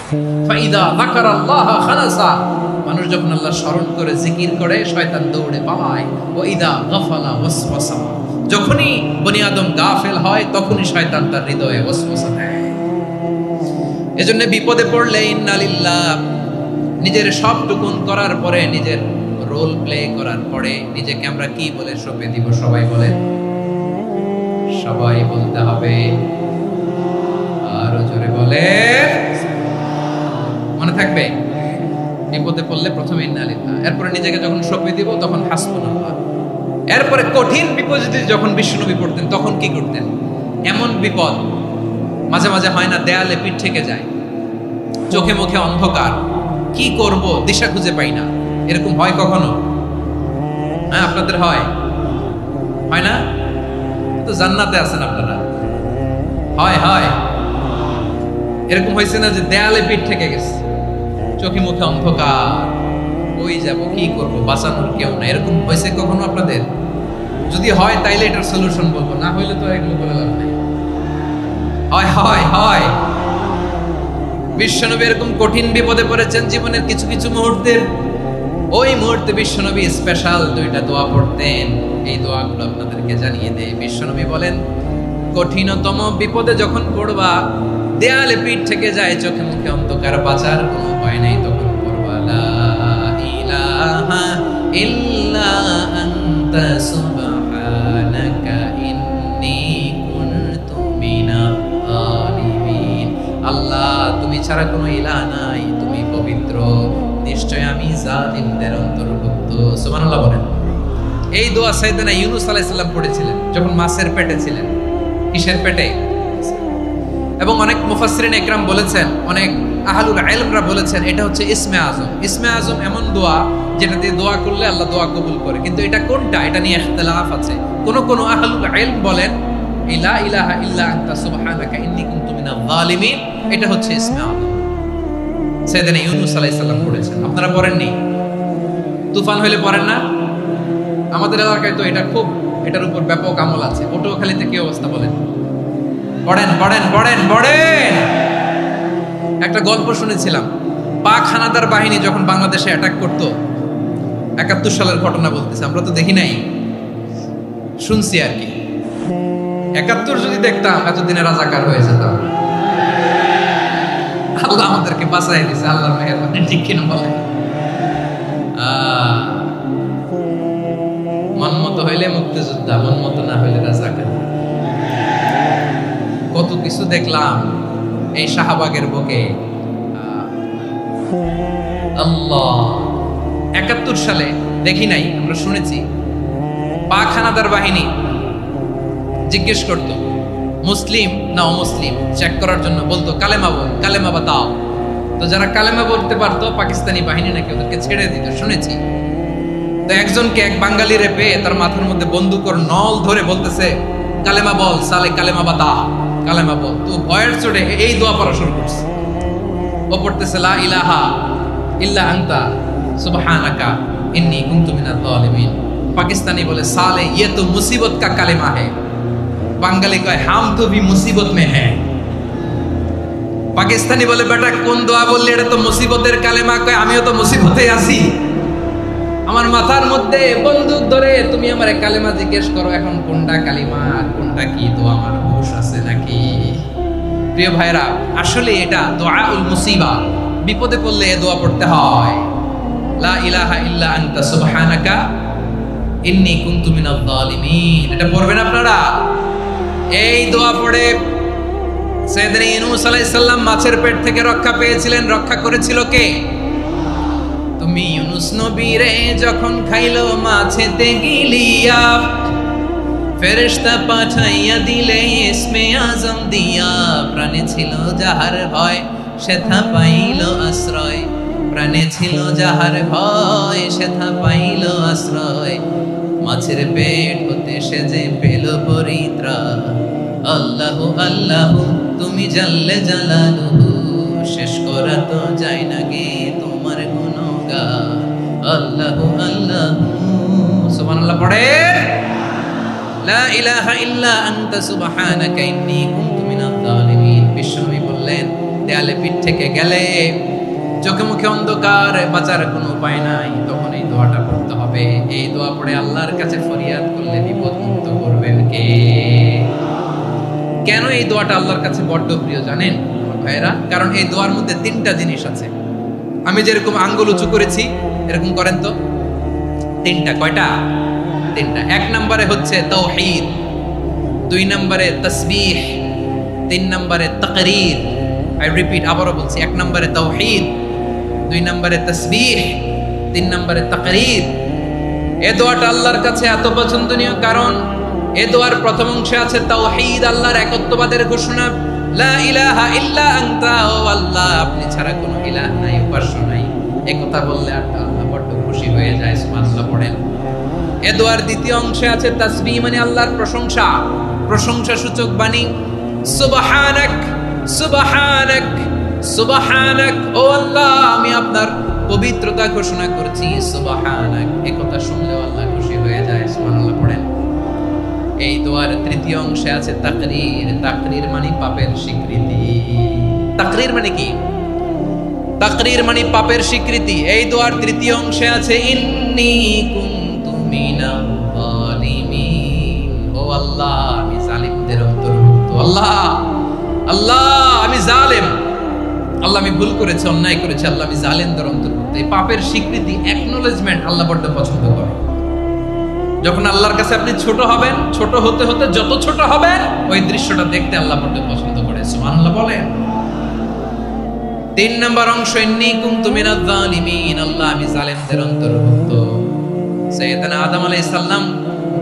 ফাইদা যাকারাল্লাহ খানাসা, মানুষ যখন আল্লাহর স্মরণ করে জিকির করে, শয়তান দৌড়ে পালায়। ওয়া ইদা গাফালা ওয়াসওয়াসা, যখনই বনি আদম গাফেল হয়, তখনই শয়তান তার হৃদয়ে ওয়াসওয়াসা দেয়। এজন্য বিপদে পড়লে ইন্না লিল্লাহ, নিজের সবটুকুন করার পরে, নিজের রোল প্লে করার পরে নিজেকে আমরা কি বলে সঁপে দিব? সবাই বলে, সবাই বলতে হবে, আরো জোরে বলে, মনে থাকবে? বিপদে পড়লে প্রথমে ইন্না লিল্লাহ, এরপরে নিজেকে যখন সঁপে দিব তখন হাসবুনাল্লাহ। এরপরে কঠিন বিপদে যখন বিশ্বনবী পড়তেন তখন কি করতেন? এমন বিপদ মাঝে মাঝে হয় না, দেয়ালে পিঠ থেকে যায়, চোখে মুখে অন্ধকার, কি করব দিশা খুঁজে পাই না, এরকম হয় কখনো? হ্যাঁ আপনাদের হয় হয় না? তো জান্নাতে আছেন আপনারা, হয় হয়। এরকম হয়েছে না যে দেয়ালে পিঠ থেকে গেছে, চোখে মুখে অন্ধকার, ওই যাব কি করব, বাঁচানোর কেউ না, এরকম হয়েছে কখনো আপনাদের? যদি হয় তাইলে এটার সলিউশন বলবো, না হইলে তো এগুলো বলে লাভ নেই। হয় হয় হয়। বিশ্বনবী এরকম কঠিন বিপদে পড়েছেন জীবনের কিছু কিছু মুহূর্তে, ওই মুহূর্তে বিশ্বনবী স্পেশাল 2টা দোয়া পড়তেন। এই দোয়াগুলো আপনাদেরকে জানিয়ে দেয়। বিশ্বনবী বলেন, কঠিনতম বিপদে যখন পড়বা, দেয়ালে পিঠ থেকে যায়, চোখে মুখে অন্ধকার, বাঁচার কোনো উপায় নেই, তখন পড়বা লা ইলাহা ইল্লা আনতা সুবহানাকা ইন্নী কুনতু মিনাল যালিমিন। আল্লাহ তুমি ছাড়া কোনো ইলাহ নাই, তুমি পবিত্র, নিশ্চয় আমি জালিমদের অন্তর্ভুক্ত। সুবহানাল্লাহ বলেন। এই দোয়া সাইয়েদনা ইউনূস আলাইহিস সালাম পড়েছিলেন যখন মাছের পেটে ছিলেন। কিসের পেটে? এবং অনেক মুফাসসিরিন ইকরাম বলেছেন, অনেক আহলুল ইলমরা বলেছেন এটা হচ্ছে ইসমে আজম। ইসমে আজম এমন দোয়া যেটা দিয়ে দোয়া করলে আল্লাহ দোয়া কবুল করে, কিন্তু এটা কোনটা এটা নিয়ে ইখতিলাফ আছে। কোন কোন আহলুল ইলম বলেন লা ইলাহা ইল্লা আনতা সুবহানাকা ইন্নী কুনতু মিনাল যালিমিন, এটা হচ্ছে ইসমে আজম। সাইয়েদনা ইউনূস আলাইহিস সালাম পড়েছেন, আপনারা পড়েননি? তুফান হইলে পড়েন না? আমাদের এলাকায় তো এটা খুব, এটার উপর ব্যাপক আমল আছে। পটুয়াখালীতে কি অবস্থা বলেন? পড়েন পড়েন পড়েন পড়েন। একটা গল্প শুনেছিলাম, পাক হানাদার বাহিনী যখন বাংলাদেশে অ্যাটাক করত, 71 সালের ঘটনা বলতেছে, আমরা তো দেখি নাই, শুনছি আর কি। 71 যদি দেখতাম এতদিনে রাজাকার হয়ে যেতাম। আল্লাহ আমাদেরকে বাঁচাই দিয়েছে, আল্লাহর মেহেরবানি, ঠিক কিনা বলে? মন মতো হইলে মুক্তিযোদ্ধা, মন মতো না হইলে রাজাকার। কত কিছু দেখলাম এই শাহবাগের বুকে। আল্লাহ, 71 সালে দেখি নাই, আমরা শুনেছি। পাক হানাদার বাহিনী জিজ্ঞেস করত মুসলিম না অমুসলিম চেক করার জন্য, বলতো কালেমা বল, কালেমা বাতাও। তো যারা কালেমা বলতে পারতো পাকিস্তানি বাহিনী নাকি ওদেরকে ছেড়ে দিত, শুনেছি। তো একজনকে, এক বাঙালি রে পেয়ে তার মাথার মধ্যে বন্দুকের নল ধরে বলতেছে কালেমা বল, সালে কালেমা বাতা, কালেমা বল। তো ভয়ের চড়ে এই দোয়া পড়া শুরু করছে। ও পড়তেছে লা ইলাহা ইল্লা আনতা সুবহানাকা ইন্নী কুনতু মিনাল যালিমিন। পাকিস্তানি বলে সালে ये तो मुसीबत का কালেমা है। বাঙালি কয় হাম তো ভি মুসিবত মে হ্যাঁ। পাকিস্তানি বলে বেটা কোন দোয়া বললি, এটা তো মুসিবতের কালেমা। কয় আমিও তো মুসিবতে আছি, আমার মাথার মধ্যে বন্দুক ধরে তুমি আমার কালেমা জিজ্ঞেস করো, এখন কোনটা কালিমা আর কোনটা কি দোয়া, আমার হুঁশ আছে নাকি? প্রিয় ভাইরা, আসলে এটা দুআউল মুসিবা, বিপদে পড়লে এই দোয়া পড়তে হয়। লা ইলাহা ইল্লা আনতা সুবহানাকা ইন্নী কুনতু মিনাল যালিমিন, এটা পড়বেন আপনারা। এই দোয়া পড়ে সাইয়েদনা ইউনূস আলাইহিস সালাম মাছের পেট থেকে রক্ষা পেয়েছিলেন। রক্ষা করেছিল কে? তুমি ইউনূস নবী রে যখন খাইলো মাছেতে গিলিয়া, ফেরেশতা পাঠাইয়া দিলে ইসমে আজম দিয়া। প্রাণে ছিল যাহার ভয় সেথা পাইল আশ্রয়, প্রাণে ছিল যাহার ভয় সেথা পাইল আশ্রয়। মাছের পেট হতে সে যে পেল পরিত্রাণ। আল্লাহু আল্লাহু তুমি জাল্লে জালালুহু, শেষ করা তো যায় না গে তোমার গুণগান। আল্লাহু আল্লাহু, সুবহানাল্লাহ পড়ে। লা ইলাহা ইল্লা আনতা সুবহানাকা ইন্নী কুনতু মিনাল যালিমিন। বিশ্বনবী বললেন, দেয়ালে পিঠ থেকে গেলে, চোখে মুখে অন্ধকার, বাঁচার কোনো উপায় নাই, তখন এই দোয়াটা পড়তে হবে। এই দোয়া পড়ে আল্লাহর কাছে ফরিয়াদ করলে বিপদ মুক্ত করবেন কে? কেন এই দোয়াটা আল্লাহর কাছে বড্ড প্রিয় জানেন আমার ভাইরা? কারণ এই দোয়ার মধ্যে 3টা জিনিস আছে। আমি যেরকম আঙ্গুল উঁচু করেছি এরকম করেন তো। 3টা, কয়টা? 3টা। 1 নম্বরে হচ্ছে তাওহীদ, 2 নম্বরে তাসবিহ, 3 নম্বরে তাকরীর। আই রিপিট, আবারও বলছি, 1 নম্বরে তাওহীদ, 2 নম্বরে তাসবিহ, 3 নম্বরে তাকরীর। এই দোয়াটা আল্লাহর কাছে এত পছন্দনীয় কারণ এই দোয়ার প্রথম অংশে আছে তাওহীদ, আল্লাহর একত্ববাদের ঘোষণা। লা ইলাহা ইল্লা আনতা, ও আল্লাহ আপনি ছাড়া কোনো ইলাহ নাই, উপাস্য নাই। এই কথা বললে আল্লাহ বড় খুশি হয়ে যায়। সুবহানাল্লাহ পড়েন। এ দোয়ার দ্বিতীয় অংশে আছে তাসবিহ মানে আল্লাহর প্রশংসা, প্রশংসা সূচক বাণী। সুবহানাক সুবহানাক সুবহানাক, ও আল্লাহ আমি আপনার পবিত্রতা ঘোষণা করছি। সুবহানাক, এই কথা শুনলেও আল্লাহ খুশি হয়ে যায়। সুবহানাল্লাহ পড়েন। এই দোয়ার তৃতীয় অংশে আছে তাকরীর। তাকরীর মানে পাপের স্বীকৃতি। তাকরীর মানে কি? তাকরীর মানে পাপের স্বীকৃতি। এই দোয়ার তৃতীয় অংশে আছে ইন্নী কুনতু মিনাল যালিমিন, ও আল্লাহ আমি জালিমদের অন্তর্ভুক্ত। আল্লাহ আল্লাহ আমি জালেম, আল্লাহ আমি ভুল করেছি, অন্যায় করেছি, আল্লাহ আমি জালেমদের অন্তর্ভুক্ত। এই পাপের স্বীকৃতি, অ্যাকনলেজমেন্ট আল্লাহ বড় পছন্দ করে। যখন আল্লাহর কাছে আপনি ছোট হবেন, ছোট হতে হতে যত ছোট হবেন ওই দৃশ্যটা দেখতে আল্লাহ বড় পছন্দ করে। সুবহানাল্লাহ বলেন। 3 নম্বর অংশ ইন্নী কুনতু মিনাজ জালিমিন, আল্লাহ আমি জালেমদের অন্তর্ভুক্ত। সাইয়েদনা আদম আলাইহিস সালাম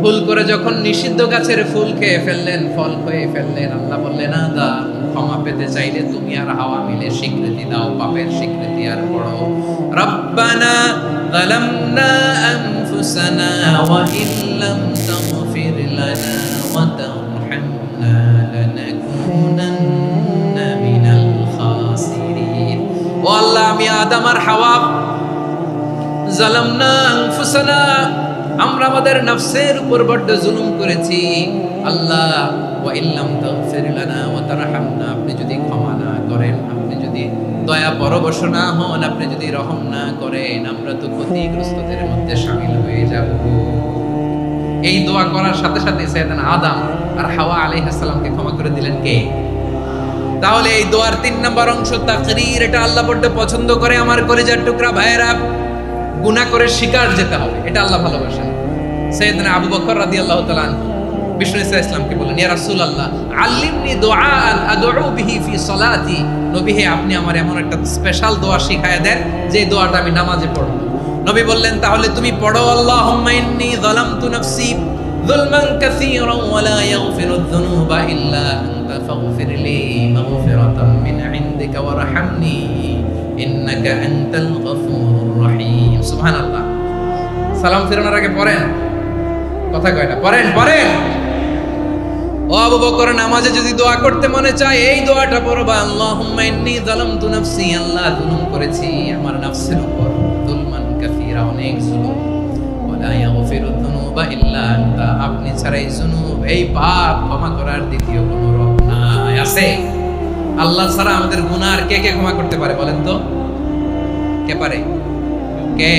ভুল করে যখন নিষিদ্ধ গাছের ফুল খেয়ে ফেললেন, ফল খেয়ে ফেললেন, আল্লাহ বললেন আদম ক্ষমা পেতে চাইলে তুমি আর হাওয়া মিলে স্বীকৃতি দাও, পাপের স্বীকৃতি আর পড়ো রব্বানা যালামনা আনফুসানা ওয়া ইল্লাম তাগফির লানা ওয়া তারহামনা লানাকুনান্না মিনাল খাসিরিন। ও আল্লাহ আমি আদম আর হাওয়া যালামনা আনফুসানা, আমরা আমাদের নফসের উপর বড় জুলুম করেছি। আল্লাহ ওয়া ইল্লাম তাগফির লানা ওয়া তারহামনা, আপনি যদি ক্ষমা না করেন, আপনি যদি দয়া পরবশ না হন, আপনি যদি রহম না করেন, আমরা তো ক্ষতিগ্রস্তদের মধ্যে শামিল হয়ে যাব। এই দোয়া করার সাথে সাথে সাইয়েদনা আদম আর হাওয়া আলাইহিস সালামকে ক্ষমা করে দিলেন কে? তাহলে এই দোয়ার 3 নম্বর অংশ তাকরীর, এটা আল্লাহ বড় পছন্দ করে। আমার কলিজার টুকরা ভাইয়েরা, গুনাহ করে শিকার যেতে হবে, এটা আল্লাহ ভালোবাসেন। সাইয়েদনা আবু বকর রাদিয়াল্লাহু তাআলা বিষ্ণু ইসলামকে বলেন, ইয়া রাসূলুল্লাহ আল্লিমনি দুআআন আদউ বিহি ফি সালাতি, নবী হে আপনি আমার এমন একটা স্পেশাল দোয়া শিখায়া দেন যে দোয়াটা আমি নামাজে পড়ব। নবী বললেন তাহলে তুমি পড়ো আল্লাহুম্মা ইন্নী যালামতু নাফসি যুলমান কাসীরান ওয়া লা ইয়াগফিরুয যুনুবা ইল্লা আনতা ফাগফিরলি মাগফিরাতাম মিন ইনদিকা ওয়ারহামনি ইন্নাকা আনতাল গফুরুর রহিম। সুবহানাল্লাহ। সালাম ফিরানোর আগে পড়েন, কথা কয়টা পড়েন পড়েন। ও আবু বকর, নামাজে যদি দোয়া করতে মনে চায় এই দোয়াটা পড়বা, আল্লাহুম্মা ইন্নী যালামতু নাফসি, আল্লাহ জুলুম করেছি আমার নফসের উপর, যুলমান কাসীরা অনেক জুলুম, ওয়া লা ইয়াগফিরুয যুনুবা ইল্লা আনতা, আপনি ছাড়া এই জুনুব এই পাপ ক্ষমা করার দ্বিতীয় কোনো রব নাই। আছে? আল্লাহ ছাড়া আমাদের গুনাহ আর কে কে ক্ষমা করতে পারে বলেন তো? কে পারে? কে?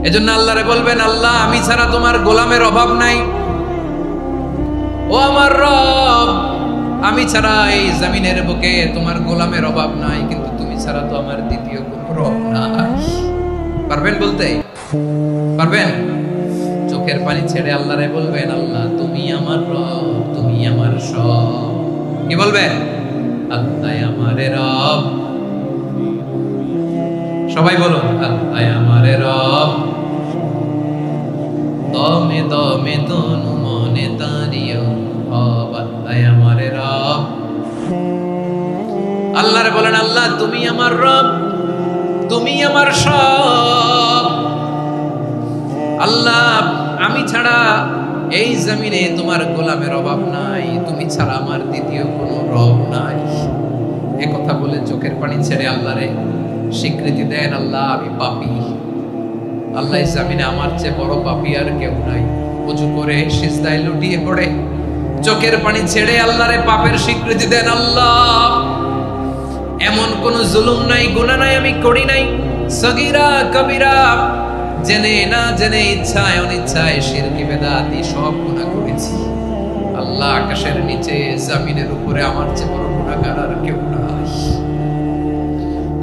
এজন্য আল্লাহরে বলবেন, আল্লাহ আমি ছাড়া তোমার গোলামের অভাব নাই, ও আমার রব আমি ছাড়া এই জমিনের বুকে তোমার গোলামের অভাব নাই, কিন্তু তুমি ছাড়া তো আমার দ্বিতীয় কোনো রব নাই। পারবেন বলতে? পারবেন? চোখের পানি ছেড়ে আল্লাহরে বলবেন, আল্লাহ তুমি আমার রব, তুমি আমার সব। কি বলবেন? আল্লাহ আমার রব। সবাই বলুন, আল্লাহ আমার রব, দমে দমে তনু মনে তারিও রব, আল্লাহ আমার রব। আল্লাহরে বলেন, আল্লাহ তুমি আমার রব, তুমি আমার সব। আল্লাহ আমি ছাড়া এই জমিনে তোমার গোলামের অভাব নাই, তুমি ছাড়া আমার দ্বিতীয় কোনো রব নাই। একথা বলে চোখের পানি ছেড়ে আল্লাহরে স্বীকৃতি দেন, আল্লাহ আমি পাপী, আল্লাহ জামিনে আমার চেয়ে বড় পাপী আর কেউ নাই। ওযু করে সিজদায় লুটিয়ে পড়ে চোখের পানি ছেড়ে আল্লাহরে পাপের স্বীকৃতি দেন, আল্লাহ এমন কোন জুলুম নাই, গুনাহ নাই আমি করি নাই, সগীরা কবিরা জেনে না জেনে ইচ্ছায় অনিচ্ছায় শিরকি বেদাতি সব গুনাহ করেছি। আল্লাহ আকাশের নিচে জমিনের উপরে আমার চেয়ে বড় গুনাহগার আর কেউ নাই।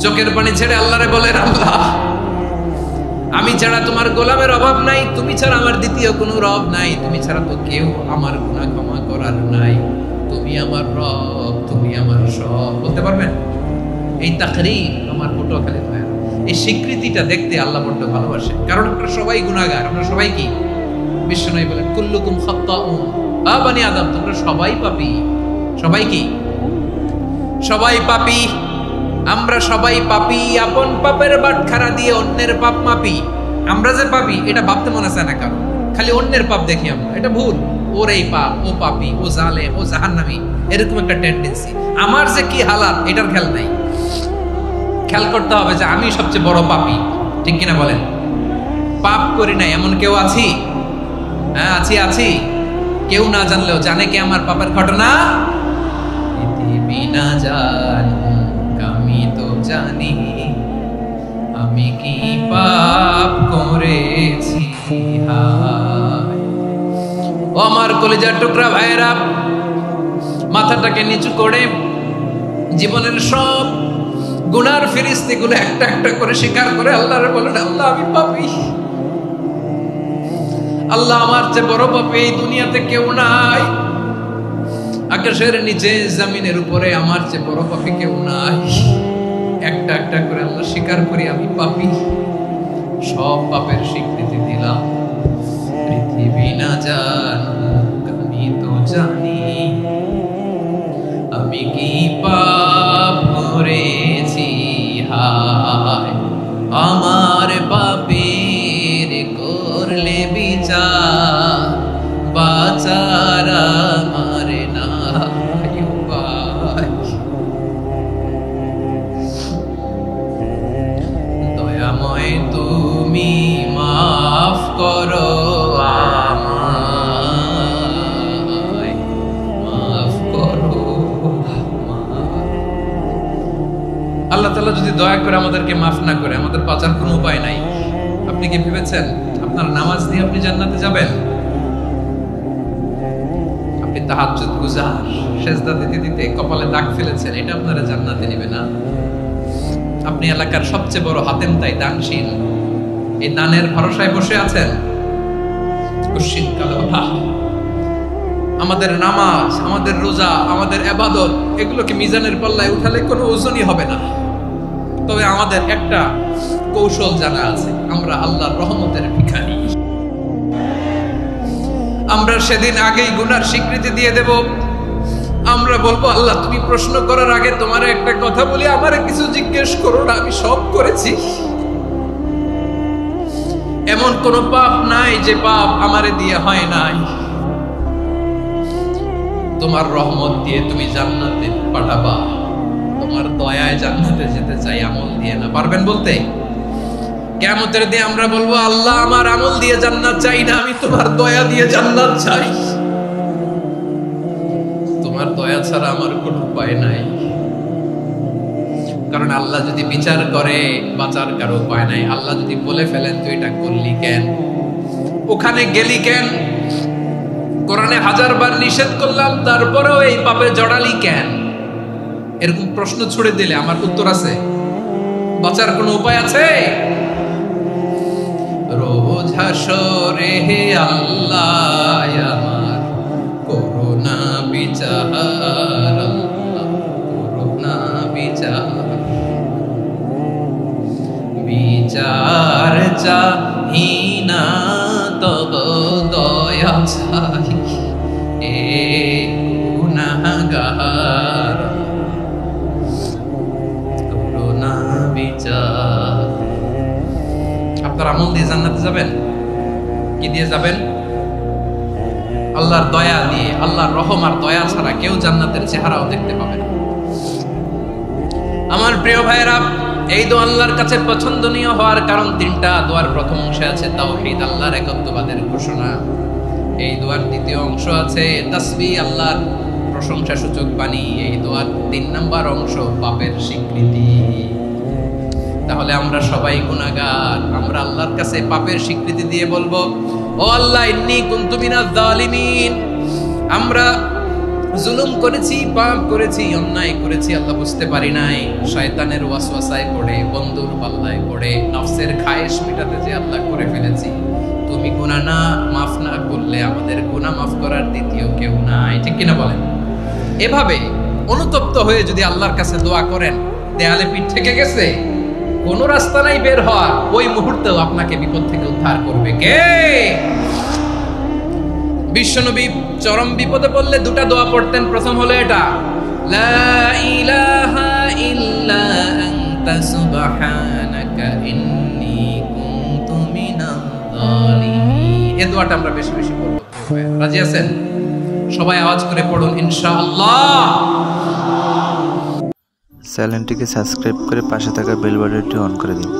চোখের পানি ছেড়ে আল্লাহরে বলেন, আল্লাহ আমি ছাড়া তোমার গোলামের অভাব নাই, তুমি ছাড়া আমার দ্বিতীয় কোনো রব নাই, তুমি ছাড়া তো কেউ আমার গুনাহ ক্ষমা করার নাই, তুমি আমার রব, তুমি আমার সব। বলতে পারবেন? এই তাকরীর আমার পটুয়াখালী ভাইয়েরা, এই স্বীকৃতিটা দেখতে আল্লাহ বড্ড ভালোবাসে, কারণ আমরা সবাই গুনাহগার। আমরা সবাই কি? বিশ্বনবী বলেন কুল্লুকুম খাত্তাউন, আ বানি আদম তোমরা সবাই পাপী। সবাই কি? সবাই পাপী। আমরা সবাই পাপী, আপন পাপের বাটখারা দিয়ে অন্যের পাপ মাপি। আমরা যে পাপি এটা ভাবতে মনে চায় না কারো, খালি অন্যের পাপ দেখি আমরা, এটা ভুল। ওর এই পাপ, ও পাপি, ও জালেম, ও জাহান্নামী, এরকম একটা টেন্ডেন্সি। আমার যে কি হালাত এটার খেয়াল নাই। খেয়াল করতে হবে যে আমি সবচেয়ে বড় পাপী, ঠিক কিনা বলেন? পাপ করি নাই এমন কেউ আছি? হ্যাঁ আছি। কেউ না জানলেও জানে কি আমার পাপের ঘটনা? পৃথিবী না জানুক আমি তো জানি আমি কি পাপ করেছি। হায় ও আমার কলিজার টুকরা ভাইয়েরা, মাথাটাকে নিচু করে জীবনের সব গুনার ফিরিস্তিগুলো একটা একটা করে স্বীকার করে আল্লাহরে বলেন, আল্লাহ আমি পাপী, আল্লাহ আমার চেয়ে বড় পাপী এই দুনিয়াতে কেউ নাই, আকাশের নিচে জমিনের উপরে আমার চেয়ে বড় পাপী কেউ নাই। একটা একটা করে আল্লাহ স্বীকার করি আমি পাপী, সব পাপের স্বীকৃতি দিলাম। পৃথিবী না জানুক আমি তো জানি আমি কি পাপ করেছি। হায় আমার পাপের করলে বিচার, বাঁচার আমার নাই উপায়। দয়াময় তুমি মাফ করো আমায়, মাফ করো। আল্লাহ তাআলা যদি দয়া করে আমাদেরকে মাফ না করে, আমাদের বাঁচার কোনো উপায় নাই। আপনি কি ভেবেছেন আপনার নামাজ দিয়ে আপনি জান্নাতে যাবেন? আপনি তাহাজ্জুদ গুজার, সেজদা দিতে দিতে কপালে দাগ ফেলেছেন, এটা আপনারা জান্নাতে নেবে না। আপনি এলাকার সবচেয়ে বড় হাতেম তাই দানশীল, এই দানের ভরসায় বসে আছেন। কুশ্চিত কালো আমাদের নামাজ, আমাদের রোজা, আমাদের ইবাদত, এগুলোকে মিজানের পাল্লায় উঠালে কোনো ওজনই হবে না। তবে আমাদের একটা কৌশল জানা আছে, আমরা আল্লাহর রহমতের ভিখারি। আমরা সেদিন আগেই গুনার স্বীকৃতি দিয়ে দেব। আমরা বলবো, আল্লাহ তুমি প্রশ্ন করার আগে তোমার একটা কথা বলি, আমারে কিছু জিজ্ঞেস করো না, আমি সব করেছি। এমন কোন পাপ নাই যে পাপ আমারে দিয়ে হয় নাই। তোমার রহমত দিয়ে তুমি জান্নাতে পাঠাবা, তোমার দয়ায় জান্নাতে যেতে চাই, আমল দিয়ে না। পারবেন বলতে? কিয়ামতের দিন আমরা বলবো, আল্লাহ আমার আমল দিয়ে জান্নাত চাই না, আমি তোমার দয়া দিয়ে জান্নাত চাই। তোমার দয়া ছাড়া আমার কোনো উপায় নাই। কারণ আল্লাহ যদি বিচার করে বাঁচার কারো উপায় নাই। আল্লাহ যদি বলে ফেলেন তুই এটা করলি কেন, ওখানে গেলি কেন, কোরআনে 1000 বার নিষেধ করলাম তারপরেও এই পাপে জড়ালি কেন, এরকম প্রশ্ন ছুড়ে দিলে আমার উত্তর আছে? বাঁচার কোনো উপায় আছে? রোজ হাসরে হে আল্লাহ আমার করুণা বিচার, করুণা বিচার, বিচার চাহি না তব দয়া চাই, এ গুনাহগার করুণা বিচার। আপনার আমল দিয়ে জান্নাতে যাবেন? কি দিয়ে যাবেন? আল্লাহর দয়া দিয়ে। আল্লাহর রহম আর দয়া ছাড়া কেউ জান্নাতের চেহারাও দেখতে পাবে না। আমার প্রিয় ভাইরা, এই দোয়া আল্লাহর কাছে পছন্দনীয় হওয়ার কারণ তিনটা। দোয়ার প্রথম অংশে আছে তাওহীদ, আল্লাহর একত্ববাদের ঘোষণা। এই দোয়ার দ্বিতীয় অংশ আছে তাসবিহ, আল্লাহর প্রশংসা সূচক বাণী। এই দোয়ার 3 নাম্বার অংশ পাপের স্বীকৃতি। তাহলে আমরা সবাই গুনাহগার। আমরা আল্লাহর কাছে পাপের স্বীকৃতি দিয়ে বলবো, ও আল্লাহ ইন্নী কুনতু মিনাজ জালিমিন, আমরা জুলুম করেছি, পাপ করেছি, অন্যায় করেছি, আল্লাহ বুঝতে পারি নাই, শয়তানের ওয়াসওয়াসায় পড়ে, বন্ধুর পাল্লায় পড়ে, নফসের খায়েশ মেটাতে যে আল্লাহ করে ফেলেছি। তুমি গুনাহ না মাফ না করলে আমাদের গুনাহ মাফ করার দ্বিতীয় কেউ নাই, ঠিক কিনা বলেন? এভাবে অনুতপ্ত হয়ে যদি আল্লাহর কাছে দোয়া করেন, দেয়ালে পিঠ থেকে গেছে, কোন রাস্তা নাই বের হওয়ার, ওই মুহূর্তেও আপনাকে বিপদ থেকে উদ্ধার করবে কে? বিশ্বনবী চরম বিপদে পড়লে 2টা দোয়া পড়তেন। প্রথম হলো এটা, লা ইলাহা ইল্লা আনতা সুবহানাকা ইন্নী কুনতু মিনাজ الظالمين এই দোয়াটা আমরা বেশি বেশি করব রাজি আছেন সবাই আওয়াজ করে পড়ুন ইনশাআল্লাহ চ্যানেলটিকে সাবস্ক্রাইব করে পাশে থাকা বেল বাটনটি অন করে দিন